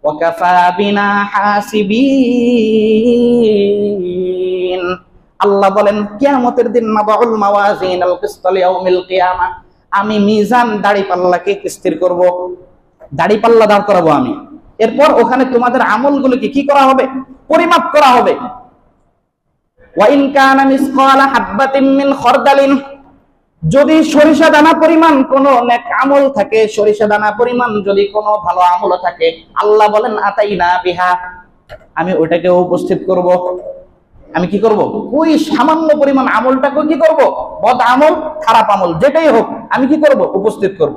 ওয়া কাফা বিনা হাসিবিন। আল্লাহ বলেন কিয়ামতের দিন নাদাউল মাওয়াজিনাল কিসতা লিয়াউমিল কিয়ামা, আমি মিজান দাড়িপাল্লাকে স্থির করব, দাড়িপাল্লা দাঁড় করাবো আমি। এরপর ওখানে তোমাদের আমলগুলোকে কি করা হবে? পরিমাপ করা হবে। ওয়া ইন কানা মিসকালা হাববাতিন মিন খারদালিন, যদি সরিষা দানা পরিমাণ কোন নেক আমল থাকে, সরিষা দানা পরিমাণ যদি কোনো ভালো আমল থাকে, আল্লাহ বলেন আতাইনা বিহা, আমি ওটাকে উপস্থিত করব। আমি কি করব? ওই সামান্য পরিমাণ আমলটাকে কি করব? বদ আমল, খারাপ আমল যেটাই হোক, আমি কি করব? উপস্থিত করব।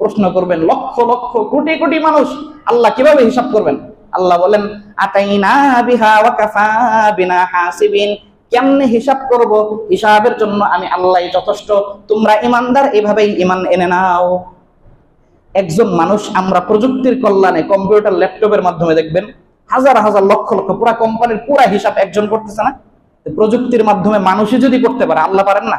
প্রশ্ন করবেন লক্ষ লক্ষ কোটি কোটি মানুষ, আল্লাহ কিভাবে হিসাব করবেন? আল্লাহ বলেন আতাইনা বিহা ওয়া কাফা বিনা হাসিবিন, কেমনে হিসাব করব? হিসাবের জন্য আমি আল্লাহই যথেষ্ট, তোমরা ইমানদার এভাবেই ইমান এনে নাও। একজন মানুষ, আমরা প্রযুক্তির কল্যাণে কম্পিউটার ল্যাপটপের মাধ্যমে দেখবেন হাজার হাজার লক্ষ লক্ষ পুরা কোম্পানির পুরা হিসাব একজন করতেছে না? প্রযুক্তির মাধ্যমে মানুষই যদি করতে পারে, আল্লাহ পারেন না?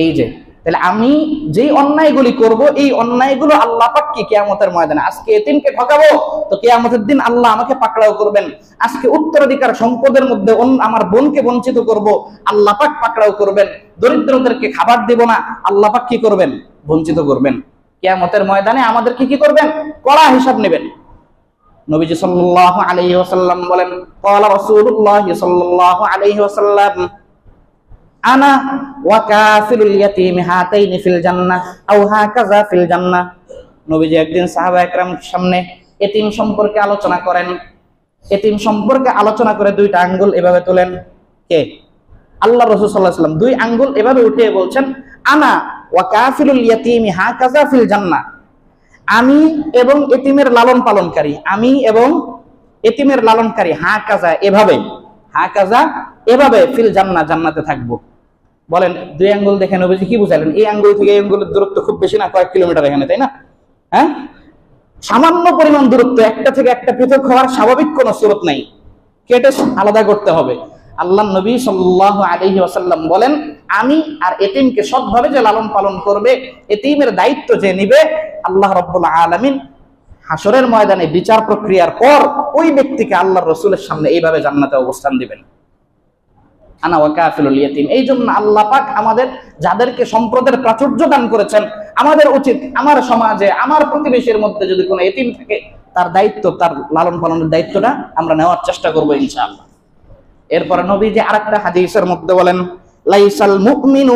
এই যে তাহলে আমি যেই অন্যায়গুলি করব, এই অন্যায়গুলো আল্লাহ পাক কি কিয়ামতের ময়দানে, আজকে এতিমকে ঠকাবো তো কিয়ামতের দিন আল্লাহ আমাকে পাকড়াও করবেন। আজকে উত্তরাধিকার সম্পদের মধ্যে আমার বোনকে বঞ্চিত করব, আল্লাহ পাক পাকড়াও করবেন। দরিদ্রদেরকে খাবার দেব না, আল্লাহ পাক কি করবেন, বঞ্চিত করবেন। কিয়ামতের ময়দানে আমাদেরকে কি করবেন, কড়া হিসাব নেবেন। নবীজি সাল্লাল্লাহু আলাইহি ওয়াসাল্লাম বলেন, ক্বালা রাসূলুল্লাহ সাল্লাল্লাহু আলাইহি ওয়াসাল্লাম, আনা ওয়া কাফিলুল ইয়াতীমি হাতাইনি ফিল জান্নাহ আও হাকাযা ফিল জান্নাহ। নবীজি একদিন সাহাবা একরাম সামনে এতিম সম্পর্কে আলোচনা করেন। এতিম সম্পর্কে আলোচনা করে দুইটা আঙ্গুল এভাবে তোলেন। কে? আল্লাহ রাসূল সাল্লাল্লাহু আলাইহি ওয়াসাল্লাম দুই আঙ্গুল এভাবে উঠিয়ে বলছেন, আনা ওয়া কাফিলুল ইয়াতীমি হাকাযা ফিল জান্নাহ, আমি এবং এতিমের লালন পালনকারী, আমি এবং এতিমের লালনকারী হাকাযা এভাবে, হাকাযা এভাবে ফিল জান্নাহ, জান্নাতে থাকবো। বলেন দুই আঙ্গুল দেখে নবীজি কি বুঝালেন? এই আঙ্গুল থেকে এই আঙ্গুলের দূরত্ব খুব বেশি না, কয়েক কিলোমিটার এখানে, তাই না? হ্যাঁ, সামান্য পরিমাণ দূরত্ব, একটা থেকে একটা পৃথক হওয়ার স্বাভাবিক কোনো সুরত নাই, কেটে আলাদা করতে হবে। আল্লাহ নবী সাল্লাল্লাহু আলাইহি ওয়াসাল্লাম বলেন, আমি আর এতিমকে সৎভাবে যে লালন পালন করবে, এতিমের দায়িত্ব যে নিবে, আল্লাহ রাব্বুল আলামিন হাসরের ময়দানে বিচার প্রক্রিয়ার পর ওই ব্যক্তিকে আল্লাহর রাসূলের সামনে এইভাবে জান্নাতে অবস্থান দিবেন। আনা ওয়া কাফিলুল ইয়াতীম। এই জন্য আল্লাহ পাক আমাদের যাদেরকে সম্পদের প্রাচুর্য দান করেছেন, আমাদের উচিত আমার সমাজে, আমার প্রতিবেশীর মধ্যে যদি কোনো এতিম থাকে, তার দায়িত্ব, তার লালন পালনের দায়িত্বটা আমরা নেওয়ার চেষ্টা করবো ইনশাআল্লাহ। এরপরে নবীজি আরেকটা হাদিসের মধ্যে বলেন, লাইসাল মুমিনু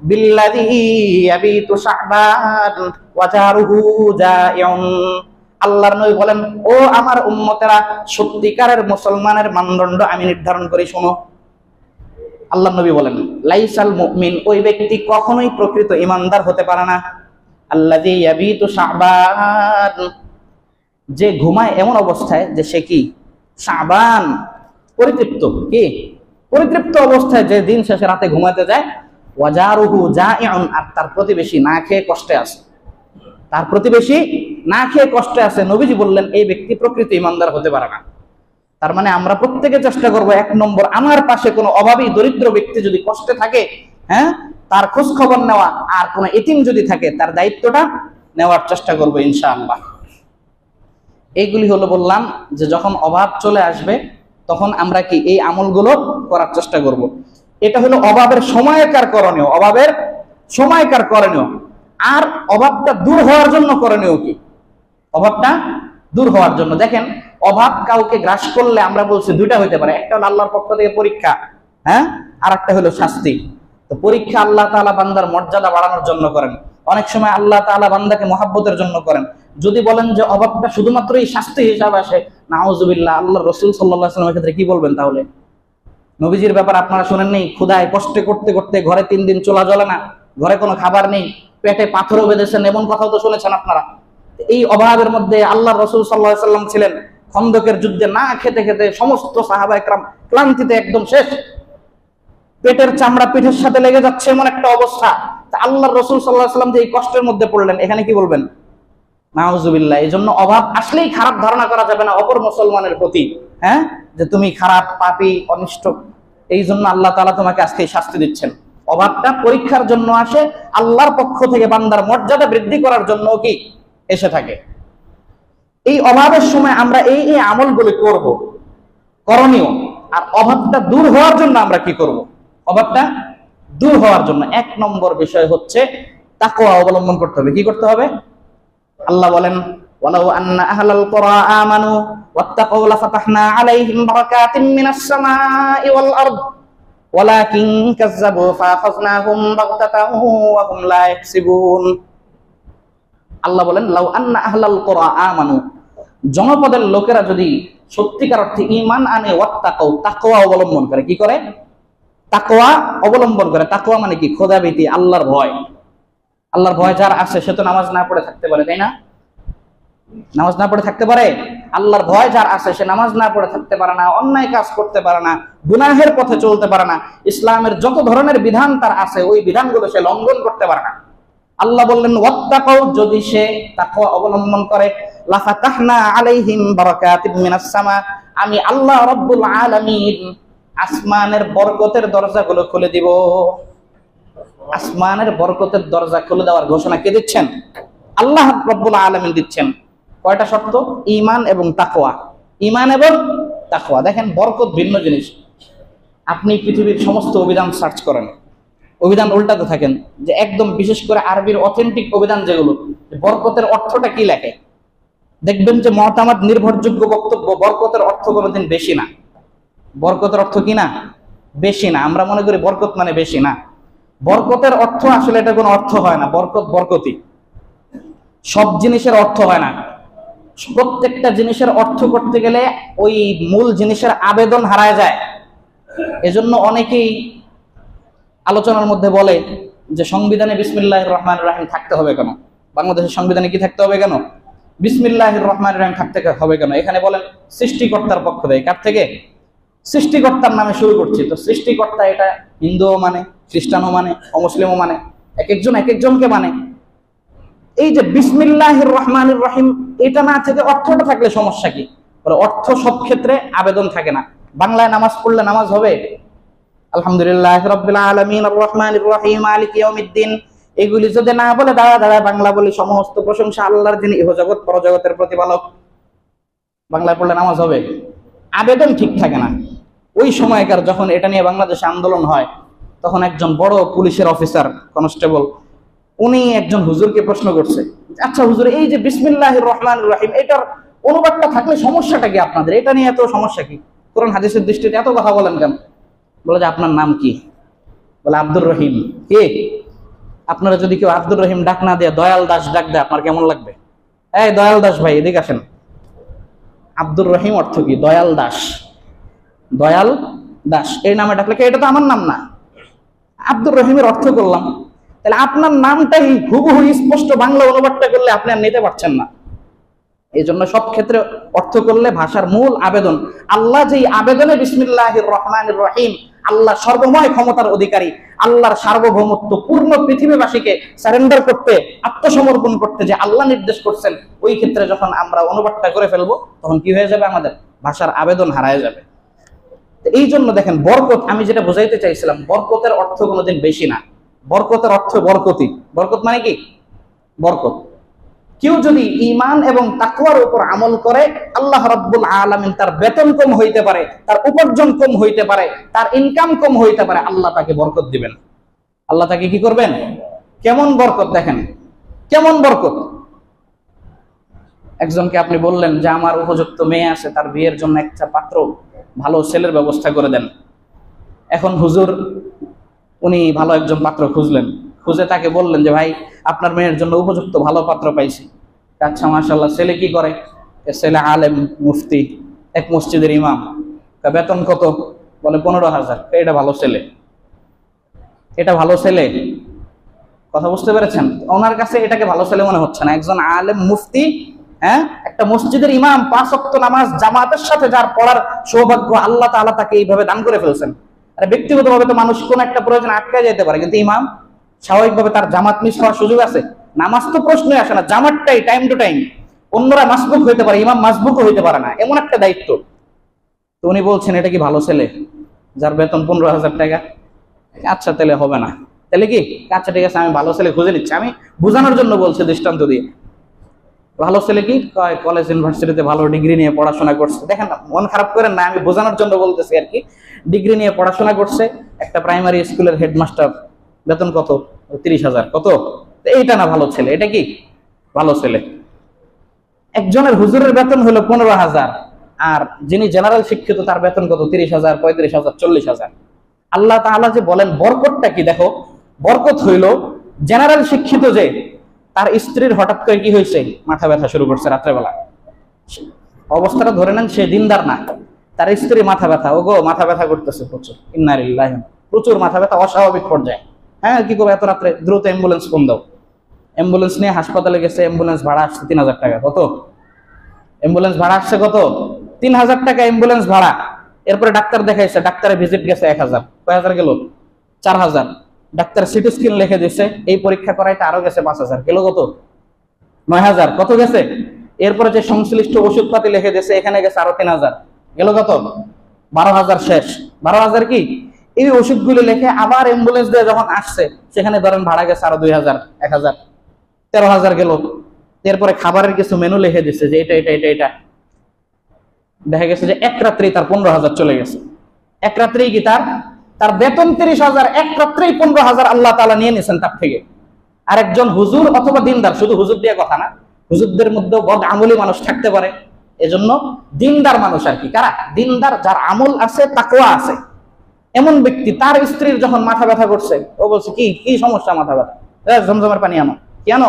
বিল্লাযী ইয়াবিতু শাবান ওয়া জারুহু জাইউন। আল্লাহর নবী বলেন, ও আমার উম্মতেরা, সত্যিকারের মুসলমানের মানদণ্ড আমি নির্ধারণ করি, শোনো। আল্লাহ নবী বলেন, লাইসাল মুমিন, ওই ব্যক্তি কখনোই প্রকৃত ঈমানদার হতে পারে না, আল্লাযী ইয়াবিতু শাবান, যে ঘুমায় এমন অবস্থায় যে সে কি শাবান, পরিতৃপ্ত, কি পরিতৃপ্ত অবস্থায় যে দিন শেষে রাতে ঘুমাতে যায়, ওয়াজারুহু জাইউন, আর তার প্রতিবেশী না খেয়ে কষ্টে আছে, তার প্রতিবেশী না খেয়ে কষ্টে আছে। নবীজি বললেন এই ব্যক্তি প্রকৃত ঈমানদার হতে পারে না। তার মানে আমরা প্রত্যেকে চেষ্টা করব, এক নম্বর, আমার পাশে কোনো অভাবী দরিদ্র ব্যক্তি যদি কষ্টে থাকে, হ্যাঁ, তার খোঁজ খবর নেওয়া, আর কোনো এতিম যদি থাকে তার দায়িত্বটা নেওয়ার চেষ্টা করব ইনশাআল্লাহ। এইগুলি হলো বললাম যে যখন অভাব চলে আসবে তখন আমরা কি এই আমলগুলো করার চেষ্টা করব। এটা হলো অভাবের সময়কার করণীয়, অভাবের সময়কার করণীয়। আর অভাবটা দূর হওয়ার জন্য করণীয় কি? অভাবটা দূর হওয়ার জন্য দেখেন, অভাব কাউকে গ্রাস করলে আমরা বলছি দুইটা হইতে পারে, একটা হলো আল্লাহর পক্ষ থেকে পরীক্ষা, হ্যাঁ, আর একটা হলো শাস্তি। তো পরীক্ষা আল্লাহ তাআলা বান্দার মর্যাদা বাড়ানোর জন্য করেন, অনেক সময় আল্লাহ তাআলা বান্দাকে মহাব্বতের জন্য করেন। যদি বলেন যে অভাবটা শুধুমাত্রই শাস্তি হিসাবে আসে, নাউজুবিল্লাহ, আল্লাহ রাসূল সাল্লাল্লাহু আলাইহি ওয়াসাল্লামের ক্ষেত্রে কি বলবেন তাহলে? নবীজির ব্যাপার আপনারা শুনেননি, ক্ষুধায় কষ্টে করতে করতে ঘরে 3 দিন চুলা জ্বলে না, ঘরে কোনো খাবার নেই, পেটে পাথরও বেঁধেছেন, এমন কথাও তো শুনেছেন আপনারা। এই অভাবের মধ্যে আল্লাহ রাসূল সাল্লাল্লাহু আলাইহি ওয়াসাল্লাম ছিলেন খন্দকের যুদ্ধে না খেতে খেতে, সমস্ত সাহাবা একরাম ক্লান্তিতে একদম শেষ, পেটের চামড়া পিঠের সাথে লেগে যাচ্ছে, এমন একটা অবস্থা। তা আল্লাহ রাসূল সাল্লাল্লাহু আলাইহি ওয়াসাল্লাম যে এই কষ্টের মধ্যে পড়লেন, এখানে কি বলবেন? নাউজুবিল্লাহ। এই জন্য অভাব আসলেই খারাপ ধারণা করা যাবে না অপর মুসলমানের প্রতি, হ্যাঁ, যে তুমি খারাপ, পাপী, অনিষ্ট। এই জন্য আল্লাহ তাআলা তোমাকে আজকে শাস্তি দিচ্ছেন। অভাবটা পরীক্ষার জন্য আসে, আল্লাহর পক্ষ থেকে বান্দার মর্যাদা বৃদ্ধি করার জন্য কি এসে থাকে। এই অভাবের সময় আমরা এই এই আমলগুলো করব, করণীয়। আর অভাবটা দূর হওয়ার জন্য আমরা কি করব? অভাবটা দূর হওয়ার জন্য 1 নম্বর বিষয় হচ্ছে তাকওয়া অবলম্বন করতে হবে। কি করতে হবে? আল্লাহ বলেন, ওয়ালাউ আন্না আহলাল কুরা আমানু ওয়াত্তাকাউ লাফাতাহনা আলাইহিম বারাকাতিম মিনাস সামাই ওয়াল আরদ ওয়ালাকিন কাযযাবু ফাআখাযনাহুম বাগতাতান ওয়া হুম লা ইয়াহসিবুন। আল্লাহ বলেন, লাউ আন্না আহলাল কুরা আমানু, জনপদের লোকেরা যদি সত্যিকার অর্থে ঈমান আনে, ওয়াত্তাকাউ, তাকওয়া অবলম্বন করে। কি করে? তাকওয়া অবলম্বন করে। তাকওয়া মানে কি? খোদাভীতি, আল্লাহর ভয়। আল্লাহর ভয় যার আছে সে তো নামাজ না পড়ে থাকতে পারে, তাই না? নামাজ না পড়ে থাকতে পারে? আল্লাহর ভয় যার আছে সে নামাজ না পড়ে থাকতে পারে না, অন্যায় কাজ করতে পারে না, গুনাহের পথে চলতে পারে না, ইসলামের যত ধরনের বিধান তার আছে ওই বিধানগুলো সে লঙ্ঘন করতে পারে না। আল্লাহ বললেন, ওয়াত্তাকাউ, যদি সে তাকওয়া অবলম্বন করে, লাফাতাহনা আলাইহিম বারাকাতিম মিনাস সামা, আমি আল্লাহ রাব্বুল আলামিন আসমানের বরকতের দরজাগুলো খুলে দিব। আসমানের বরকতের দরজা খুলে দেওয়ার ঘোষণা কে দিচ্ছেন? আল্লাহ রাব্বুল আলামিন দিচ্ছেন। কয়টা শর্ত? ঈমান এবং তাকওয়া। ঈমান এবং তাকওয়া। দেখেন বরকত ভিন্ন জিনিস। আপনি পৃথিবীর সমস্ত অভিধান সার্চ করেন, অভিধান উল্টাতে থাকেন, যে একদম বিশেষ করে আরবির অথেন্টিক অভিধান যেগুলো, বরকতের অর্থটা কি লেখে, দেখবেন যে মুতামাদ নির্ভরযোগ্য বক্তব্য, বরকতের অর্থ কোনোদিন বেশি না। বরকতের অর্থ কি না? বেশি না। আমরা মনে করি বরকত মানে বেশি না। বরকতের অর্থ আসলে এটা কোনো অর্থ হয় না। বরকত বরকতি, সব জিনিসের অর্থ হয় না। প্রত্যেকটা জিনিসের অর্থ করতে গেলে ওই মূল জিনিসের আবেদন হারায় যায়। এজন্য অনেকেই আলোচনার মধ্যে বলে যে সংবিধানে বিসমিল্লাহির রহমানির রহিম থাকতে হবে কেন? বাংলাদেশের সংবিধানে কি থাকতে হবে কেন? বিসমিল্লাহির রহমানির রহিম থাকতে হবে কেন? এখানে বলেন সৃষ্টিকর্তার পক্ষ থেকে। কার থেকে? সৃষ্টিকর্তার নামে শুরু করছি। তো সৃষ্টিকর্তা এটা হিন্দুও মানে, খ্রিস্টানও মানে, অমুসলিমও মানে, এক একজন এক একজনকে মানে। এই যে বিসমিল্লাহির রহমানির রহিম এটা না থেকে অর্থটা থাকলে সমস্যা কি? অর্থ সব ক্ষেত্রে আবেদন থাকে না। বাংলায় নামাজ পড়লে নামাজ হবে আলহামদুলিল্লাহ রাব্বিল আলামিন আর রহমানির রহিম মালিকি ইয়াউমিদ্দিন, এগুলি যদি না বলে দাঁড়া দাঁড়া বাংলা বলি সমস্ত প্রশংসা আল্লাহর, যিনি ইহজগৎ পরজগতের প্রতিপালক, বাংলায় পড়লে নামাজ হবে? আবেদন ঠিক থাকে না। ওই সময়কার যখন এটা নিয়ে বাংলাদেশে আন্দোলন হয়, তখন একজন বড় পুলিশের অফিসার, কনস্টেবল, উনি একজন হুজুরকে প্রশ্ন করছে, আচ্ছা হুজুর, এই যে বিসমিল্লাহির রহমানির রহিম এটার অনুবাদটা থাকলে সমস্যাটা কি আপনাদের? এটা নিয়ে এত সমস্যা কি? কোরআন হাদিসের দৃষ্টিতে এত কথা বলেন কেন? বলে যে আপনার নাম কি? বলে আব্দুর রহিম। কে? আপনারা যদি কেউ আব্দুর রহিম ডাক না দিয়ে দয়াল দাস ডাক দেয় আপনার কেমন লাগবে? এই দয়াল দাস ভাই এদিকে আসেন। আব্দুর রহিম অর্থ কি? দয়াল দাস। দয়াল দাস এই নামে ডাকলে এটা তো আমার নাম না। আব্দুর রহিমের অর্থ করলাম, তাহলে আপনার নামটাই হুবহু স্পষ্ট বাংলা অনুবাদটা করলে আপনি আর নিতে পারছেন না। এই জন্য সব ক্ষেত্রে অর্থ করলে ভাষার মূল আবেদন। আল্লাহ যেই আবেদনে বিসমিল্লাহির রহমানির রহিম, আল্লাহ সর্বময় ক্ষমতার অধিকারী, আল্লাহর সার্বভৌমত্ব পূর্ণ পৃথিবীবাসীকে সারেন্ডার করতে, আত্মসমর্পণ করতে যে আল্লাহ নির্দেশ করছেন, ওই ক্ষেত্রে যখন আমরা অনুবাদটা করে ফেলবো তখন কি হয়ে যাবে? আমাদের ভাষার আবেদন হারায় যাবে। এই জন্য দেখেন বরকত, আমি যেটা বোঝাইতে চাইছিলাম, বরকতের অর্থ কোনোদিন বেশি না। বরকতের অর্থ বরকতি। বরকত মানে কি? বরকত। কেউ যদি ঈমান এবং তাকওয়ার উপর আমল করে, আল্লাহ রাব্বুল আলামিন তার বেতন কম হইতে পারে, তার উপার্জন কম হইতে পারে, তার ইনকাম কম হইতে পারে, আল্লাহ তাকে বরকত দিবেন। আল্লাহ তাকে কি করবেন? কেমন বরকত দেখেন, কেমন বরকত। একজনকে আপনি বললেন যে আমার উপযুক্ত মেয়ে আছে, তার বিয়ের জন্য একটা পাত্র, ভালো ছেলের ব্যবস্থা করে দেন। এখন হুজুর উনি ভালো একজন পাত্র খুঁজলেন, খুঁজে তাকে বললেন যে ভাই আপনার মেয়ের জন্য উপযুক্ত ভালো পাত্র পাইছি। আচ্ছা মাশাআল্লাহ, ছেলে কি করে? ছেলে আলেম, মুফতি, এক মসজিদের ইমাম। বেতন কত? বলে 15,000। এটা ভালো ছেলে, এটা ভালো ছেলে। কথা বুঝতে পেরেছেন? ওনার কাছে এটাকে ভালো ছেলে মনে হচ্ছে না। একজন আলেম মুফতি, হ্যাঁ, একটা মসজিদের ইমাম, 5 ওয়াক্ত নামাজ জামাতের সাথে যার পড়ার সৌভাগ্য আল্লাহ তাআলা তাকে এইভাবে দান করে ফেলছেন। আর ব্যক্তিগতভাবে তো মানুষ কোন একটা প্রয়োজন আটকে যেতে পারে, কিন্তু ইমাম স্বাভাবিকভাবে তার জামাত মিস হওয়ার সুযোগ আছে? নামাজ তো প্রশ্নই আসে না, জামাতটাই টাইম টু টাইম। অন্যরা মাসবুক হইতে পারে, ইমাম মাসবুকও হইতে পারে না, এমন একটা দায়িত্ব। তো উনি বলছেন এটা কি ভালো ছেলে যার বেতন 15,000 টাকা? আচ্ছা তাহলে হবে না। তাহলে কি? আচ্ছা ঠিক আছে, আমি ভালো ছেলে খুঁজে নিচ্ছি। আমি বোঝানোর জন্য বলছি দৃষ্টান্ত দিয়ে। ভালো ছেলে কি? কলেজ ইউনিভার্সিটিতে ভালো ডিগ্রি নিয়ে পড়াশোনা করছে। দেখেন মন খারাপ করেন না, আমি বোঝানোর জন্য বলতেছি আর কি। ডিগ্রি নিয়ে পড়াশোনা করছে, একটা প্রাইমারি স্কুলের হেডমাস্টার, বেতন কত? 30,000। কত? এইটা না ভালো ছেলে? এটা কি ভালো ছেলে? একজনের হুজুরের বেতন হলো 15,000, আর যিনি জেনারেল শিক্ষিত তার বেতন কত? 30,000, 35,000, 40,000। আল্লাহ তাআলা যে বলেন বরকতটা কি, দেখো বরকত হইল জেনারেল শিক্ষিত যে, তার স্ত্রীর হঠাৎ করে কি হয়েছে? মাথা ব্যথা শুরু করছে রাত্রেবেলা। অবস্থাটা ধরে নেন সে দিনদার না, তার স্ত্রী মাথা ব্যথা, ওগো মাথা ব্যথা করতেছে প্রচুর, ইন্না লিল্লাহি, প্রচুর মাথা ব্যথা, অস্বাভাবিক পর্যায়ে। হ্যাঁ, কি করবো এত রাত্রে? দ্রুত অ্যাম্বুলেন্স ফোন দাও। অ্যাম্বুলেন্স নিয়ে হাসপাতালে গেছে, অ্যাম্বুলেন্স ভাড়া আসছে 3,000 টাকা। কত? অ্যাম্বুলেন্স ভাড়া আসছে কত? 3,000 টাকা অ্যাম্বুলেন্স ভাড়া। এরপরে ডাক্তার দেখাইছে, ডাক্তারের ভিজিট গেছে 1,000। কয় হাজার গেল? 4,000। ডাক্তার সিটি স্ক্যান লিখে দিচ্ছে, এই পরীক্ষা করাইতে আরো গেছে 5,000। গেল কত? 9,000। কত গেছে? এরপরে যে সংশ্লিষ্ট ওষুধপাতি লিখে দিচ্ছে, এখানে গেছে আরো 3,000। গেল কত? 12,000 শেষ। 12,000 কি? এই ওষুধগুলি লিখে আবার অ্যাম্বুলেন্স দিয়ে যখন আসছে, সেখানে ধরেন ভাড়া গেছে আরো 2000, 1000, 13,000 গেল। এরপরে খাবারের কিছু মেনু লিখে দিচ্ছে যে এটা এটা এটা এটা। দেখা গেছে যে এক রাত্রেই তার 15,000 চলে গেছে। এক রাত্রেই কি তার বেতন 30,000, এক রাত্রেই 15,000 আল্লাহ তাআলা নিয়ে নিয়েছেন তার থেকে। আর একজন হুজুর অথবা দিনদার, শুধু হুজুর দিয়ে কথা না, হুজুরদের মধ্যেও বদ আমলি মানুষ থাকতে পারে। এজন্য দিনদার মানুষ আর কি, কারা দিনদার, যার আমল আছে, তাকওয়া আছে, এমন ব্যক্তি। তার স্ত্রীর যখন মাথা ব্যথা করছে, ও বলছে কি কি সমস্যা, মাথা ব্যথা, জমজমের পানি আনো। কেন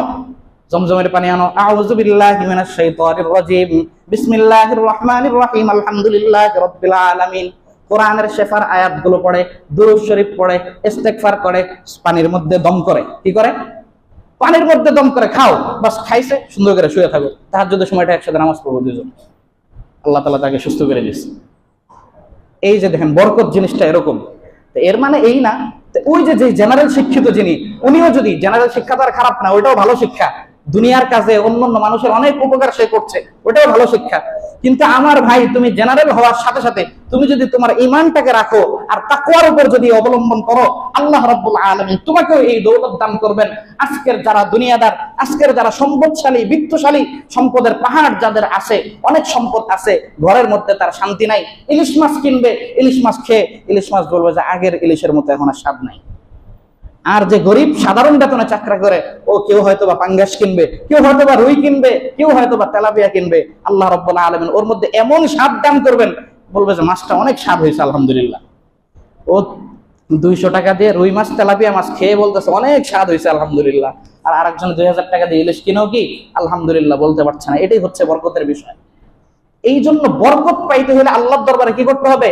জমজমের পানি আনো? আউযু বিল্লাহি মিনাশ শাইতানির রাজিম, বিসমিল্লাহির রহমানির রহিম, আলহামদুলিল্লাহি রাব্বিল আলামিন। কোরআনের শেফার আয়াতগুলো পড়ে, দুরূদ শরীফ পড়ে, ইস্তেগফার করে, পানির মধ্যে দম করে। কি করে? পানির মধ্যে দম করে খাও। বাস খাইছে, সুন্দর করে শুয়ে থাকো। তাহাজ্জুদের সময়টা একসাথে নামাজ পড়বো দুজন, আল্লাহ তাআলা তাকে সুস্থ করে দিয়েছে। এই যে দেখেন বরকত জিনিসটা এরকম। এর মানে এই না ওই যে জেনারেল শিক্ষিত যিনি, উনিও যদি, জেনারেল শিক্ষা তার খারাপ না, ওইটাও ভালো শিক্ষা, দুনিয়ার কাজে অন্যান্য মানুষের অনেক উপকার সে করছে, ওটাও ভালো শিক্ষা। কিন্তু আমার ভাই, তুমি জেনারেল হওয়ার সাথে সাথে তুমি যদি তোমার ঈমানটাকে রাখো আর তাকওয়ার উপর যদি অবলম্বন করো, আল্লাহ রাব্বুল আলামিন তোমাকেও এই দৌলত দান করবেন। আজকের যারা দুনিয়াদার, আজকের যারা সম্পদশালী, বিত্তশালী, সম্পদের পাহাড় যাদের আছে, অনেক সম্পদ আছে, ঘরের মধ্যে তার শান্তি নাই। ইলিশ মাছ কিনবে, ইলিশ মাছ খেয়ে ইলিশ মাছ বলবে যে আগের ইলিশের মতো এখন আর স্বাদ নাই। আর যে গরিব সাধারণ বেতনে চাকরি করে, ও কেউ হয়তো বা পাঙ্গাস কিনবে, কেউ হয়তো বা রুই কিনবে, কেউ হয়তো বা তেলাপিয়া কিনবে। আল্লাহ রাব্বুল আলামিন ওর মধ্যে এমন স্বাদ দান করবেন, বলবে যে মাছটা অনেক স্বাদ হয়েছে আলহামদুলিল্লাহ। ও 200 টাকা দিয়ে রুই মাছ, তেলাপিয়া মাছ খেয়ে বলতেছে অনেক স্বাদ হয়েছে আলহামদুলিল্লাহ। আর আরেকজন 2000 টাকা দিয়ে ইলিশ কিনেও কি আলহামদুলিল্লাহ বলতে পারছে না। এটাই হচ্ছে বরকতের বিষয়। এই জন্য বরকত পাইতে হলে আল্লাহর দরবারে কি করতে হবে?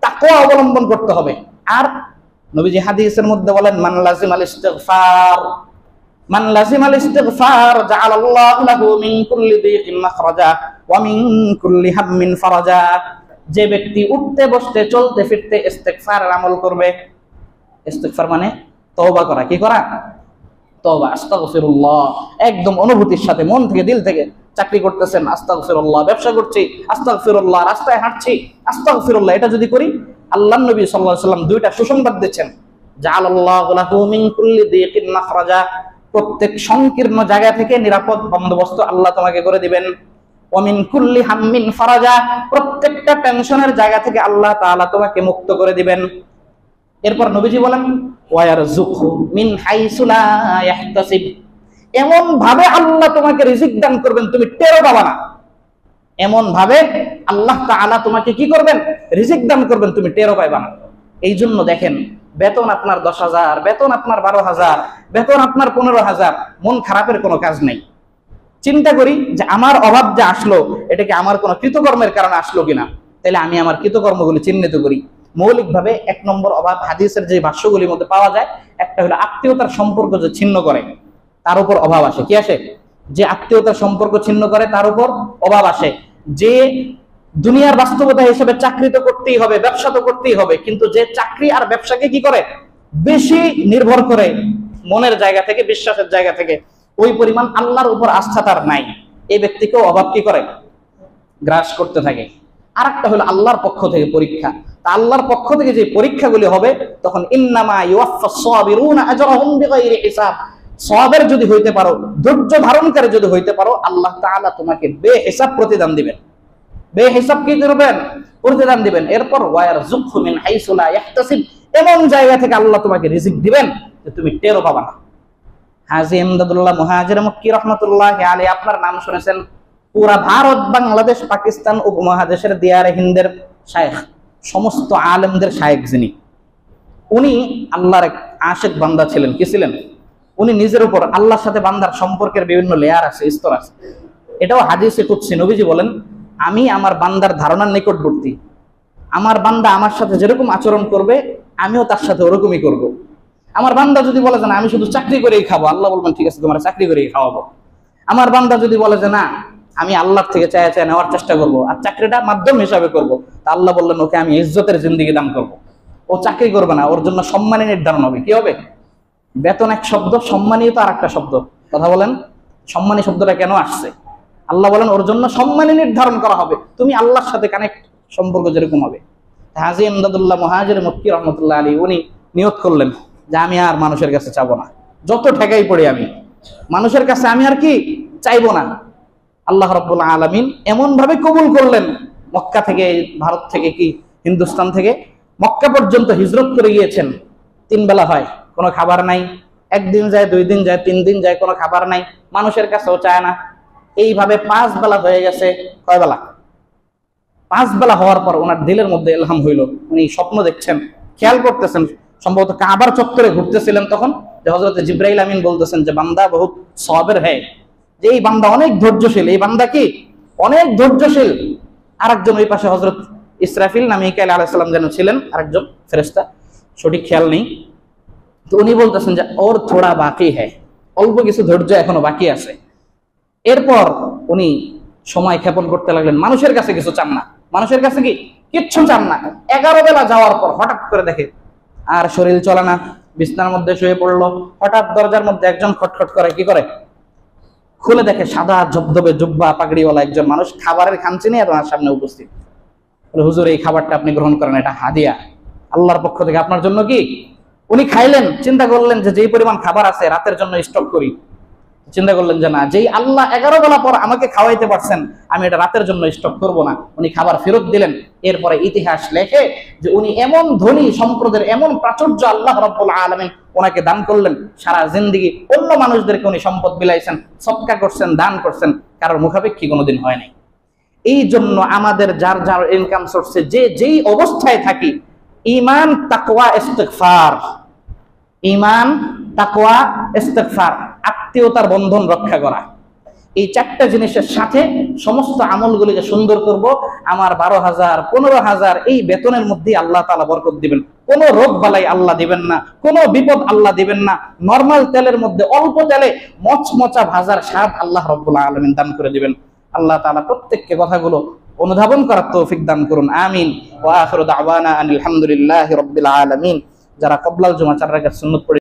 তাকওয়া অবলম্বন করতে হবে। আর নবীজি হাদিসের মধ্যে বলেন, মান লাজিমাল ইস্তিগফার জাআলাল্লাহু লাহু মিন কুল্লি দিকিন মাখরাজা ওয়া মিন কুল্লি হাম্মিন ফারাজা। যে ব্যক্তি উঠতে বসতে চলতে ফিরতে ইস্তিগফারের আমল করবে, ইস্তিগফার মানে তওবা করা। কি করা? তওবা, আস্তাগফিরুল্লাহ, একদম অনুভূতির সাথে, মন থেকে, দিল থেকে। চাকরি করতেছেন, আস্তাগফিরুল্লাহ। ব্যবসা করছি, আস্তাগফিরুল্লাহ। রাস্তায় হাঁটছি, আস্তাগফিরুল্লাহ। এটা যদি করি, আল্লাহর নবী সাল্লাল্লাহু আলাইহি ওয়াসাল্লাম দুইটা সুসংবাদ দিচ্ছেন, জাআলাল্লাহু লাহু মিন কুল্লি দিকিন মাখরাজা, প্রত্যেক সংকীর্ণ জায়গা থেকে নিরাপদ বন্দোবস্ত আল্লাহ তোমাকে করে দিবেন। ওয়া মিন কুল্লি হাম্মিন ফারাজা, প্রত্যেকটা টেনশনের জায়গা থেকে আল্লাহ তাআলা তোমাকে মুক্ত করে দিবেন। এরপর নবীজি বলেন, ওয়া ইয়ারযুকহু মিন হাইসু লা ইয়াহতাসিব, এমন ভাবে আল্লাহ তোমাকে রিজিক দান করবেন তুমি টেরও পাবা না। এমন ভাবে আল্লাহ তাআলা তোমাকে কি করবেন? রিজিক দান করবেন, তুমি টেরও পাইবা না। এই জন্য দেখেন, বেতন আপনার 10,000, বেতন আপনার 12,000, বেতন আপনার 15,000, মন খারাপের কোনো কাজ নেই। চিন্তা করি যে আমার অভাব যে আসলো, এটা কি আমার কোনো কৃতকর্মের কারণে আসলো কিনা। তাহলে আমি আমার কৃতকর্মগুলি চিহ্নিত করি। মৌলিকভাবে 1 নম্বর অভাব হাদিসের যে ভাষ্যগুলির মধ্যে পাওয়া যায়, একটা হলো আত্মীয়তার সম্পর্ক যে ছিন্ন করে, তার উপর অভাব আসে। কি আসে? যে আত্মীয়তার সম্পর্ক ছিন্ন করে তার উপর অভাব আসে। যে দুনিয়ার বাস্তবতা হিসেবে চাকরি তো করতেই হবে, ব্যবসা তো করতেই হবে, কিন্তু যে চাকরি আর ব্যবসাকে কি করে বেশি নির্ভর করে মনের জায়গা থেকে, বিশ্বাসের জায়গা থেকে, ওই পরিমাণ আল্লাহর উপর আস্থা তার নাই, এই ব্যক্তিকেও অভাব কি করে? গ্রাস করতে থাকে। আর একটা হলো আল্লাহর পক্ষ থেকে পরীক্ষা। তা আল্লাহর পক্ষ থেকে যে পরীক্ষাগুলি হবে, তখন ইন্নামা ইউওয়াফাস সাবিরুনা আজরাহুম বিগাইরি হিসাব, সওয়াবের যদি হইতে পারো, ধৈর্য ধারণকারী যদি হইতে পারো, আল্লাহ তাআলা তোমাকে বেহিসাব প্রতিদান দিবেন। বেহিসাব কি করবেন? প্রতিদান দিবেন। এরপর ওয়ায়ারযুকহু মিন হাইসু লা ইয়াহতাসিব, এমন জায়গা থেকে আল্লাহ তোমাকে রিজিক দিবেন যে তুমি টেরও পাবা না। হাজী ইমদাদুল্লাহ মুহাজির মক্কি রাহমাতুল্লাহি আলাইহি, আপনার নাম শুনেছেন। পুরা ভারত, বাংলাদেশ, পাকিস্তান উপমহাদেশের দিয়ারে হিন্দের শায়েখ, সমস্ত আলেমদের শায়েখ যিনি, উনি আল্লাহর এক আশিক বান্দা ছিলেন। কি ছিলেন? উনি নিজের উপর, আল্লাহর সাথে বান্দার সম্পর্কের বিভিন্ন লেয়ার আছে, স্তর আছে। এটাও হাদিসে কুদসি। নবীজি বলেন, আমি আমার বান্দার ধারণার নিকটবর্তী। আমার বান্দা আমার সাথে যেরকম আচরণ করবে, আমিও তার সাথে ওরকমই করব। আমার বান্দা যদি বলে যে না, আমি শুধু চাকরি করেই খাবো, আল্লাহ বলবেন ঠিক আছে, তোমার চাকরি করেই খাওয়াবো। আমার বান্দা যদি বলে যে না, আমি আল্লাহর থেকে চায় চায় নেওয়ার চেষ্টা করব, আর চাকরিটা মাধ্যম হিসাবে করব, তা আল্লাহ বললেন ওকে আমি ইজ্জতের জিন্দেগি দান করব। ও চাকরি করবে না, ওর জন্য সম্মানী নির্ধারণ হবে। কি হবে? বেতন এক শব্দ, সম্মানী তো আর একটা শব্দ। কথা বলেন, সম্মানী শব্দটা কেন আসছে? আল্লাহ বলেন ওর জন্য সম্মানী নির্ধারণ করা হবে। তুমি আল্লাহর সাথে কানেক্ট, সম্পর্ক যেরকম হবে। হাজী ইমদাদুল্লাহ মুহাজির মক্কি রহমতুল্লাহ আলী উনি নিয়ত করলেন যে আমি আর মানুষের কাছে চাবো না, যত ঠেকাই পড়ি আমি মানুষের কাছে আমি আর কি চাইবো না। আল্লাহ রাব্বুল আলামিন এমন ভাবে কবুল করলেন, মক্কা থেকে, ভারত থেকে কি হিন্দুস্তান থেকে মক্কা পর্যন্ত হিজরত করে গিয়েছেন। 3 বেলা হয়, কোনো খাবার নাই, 1 দিন যায়, 2 দিন যায়, 3 দিন যায়, কোনো খাবার নাই, মানুষের কাছেও চায় না। এইভাবে 5 বেলা হয়ে গেছে। কয় বেলা? 5 বেলা হওয়ার পর ওনার দিলের মধ্যে ইলহাম হইল, উনি স্বপ্ন দেখছেন, খেয়াল করতেছেন, সম্ভবত কাবার চত্বরে ঘুরতেছিলেন তখন, যে হযরত জিবরাইল আমিন বলতেছেন যে বান্দা বহুত সবের হ্যায়, যে এই বান্দা অনেক ধৈর্যশীল, এই বান্দা কি অনেক ধৈর্যশীল। আরেকজন ওই পাশে হযরত ইসরাফিল না মিকাইল আলাইহিস সালাম যেন ছিলেন, আরেকজন ফেরেশতা, সঠিক খেয়াল নেই। তো উনি বলতেছেন যে ওর থোড়া বাকি হ্যায়, অল্প কিছু ধৈর্য এখনো বাকি আছে। এরপর উনি সময় ক্ষেপণ করতে লাগলেন, মানুষের কাছে কিছু চান না, মানুষের কাছে কি কিচ্ছু চান না। 11 বেলা যাওয়ার পর হঠাৎ করে দেখে আর শরীর চলে না, বিছনার মধ্যে শুয়ে পড়লো। হঠাৎ দরজার মধ্যে একজন খটখট করে, কি করে, খুলে দেখে সাদা জবদবে জুব্বা পাগড়িওয়ালা একজন মানুষ খাবারের খানচি নিয়ে ওনার সামনে উপস্থিত। হুজুর এই খাবারটা আপনি গ্রহণ করেন, এটা হাদিয়া আল্লাহর পক্ষ থেকে আপনার জন্য। কি উনি খাইলেন, চিন্তা করলেন যে যেই পরিমাণ খাবার আছে রাতের জন্য স্টক করি। চিন্তা করলেন যে না, যেই আল্লাহ 11 বেলা পর আমাকে খাওয়াইতে পারছেন, আমি এটা রাতের জন্য স্টক করব না। উনি খাবার ফেরত দিলেন। এরপরে ইতিহাস লেখে যে উনি এমন ধনী সম্প্রদায়ের এমন প্রাচুর্য আল্লাহ রাব্বুল আলামিন ওনাকে দান করলেন, সারা জিন্দেগি অন্য মানুষদেরকে উনি সম্পদ বিলাইছেন, সদকা করছেন, দান করছেন, কারোর মুখাপেক্ষী কোনোদিন হয় নাই। এই জন্য আমাদের যার যার ইনকাম সোর্সে যে যেই অবস্থায় থাকি, ঈমান, তাকওয়া, ইস্তিগফার, ঈমান, তাকওয়া, ইস্তিগফার, আত্মীয়তার বন্ধন রক্ষা করা, এই 4টা জিনিসের সাথে সমস্ত আমলগুলিকে সুন্দর করব। আমার 12,000, 15,000 এই বেতনের মধ্যে আল্লাহ তাআলা বরকত দিবেন। কোনো রোগ বালাই আল্লাহ দিবেন না, কোনো বিপদ আল্লাহ দিবেন না। নরমাল তেলের মধ্যে অল্প তেলে মচমচা ভাজার স্বাদ আল্লাহ রাব্বুল আলামিন দান করে দিবেন। আল্লাহ তাআলা প্রত্যেককে কথাগুলো অনুধাবন করার তৌফিক দান করুন, আমিন। ওয়া আখিরু দাওয়ানা আনিল হামদুলিল্লাহি রাব্বিল আলামিন। যারা ক্বাবলাল জুমা 4 রাকাত সুন্নাত পড়ে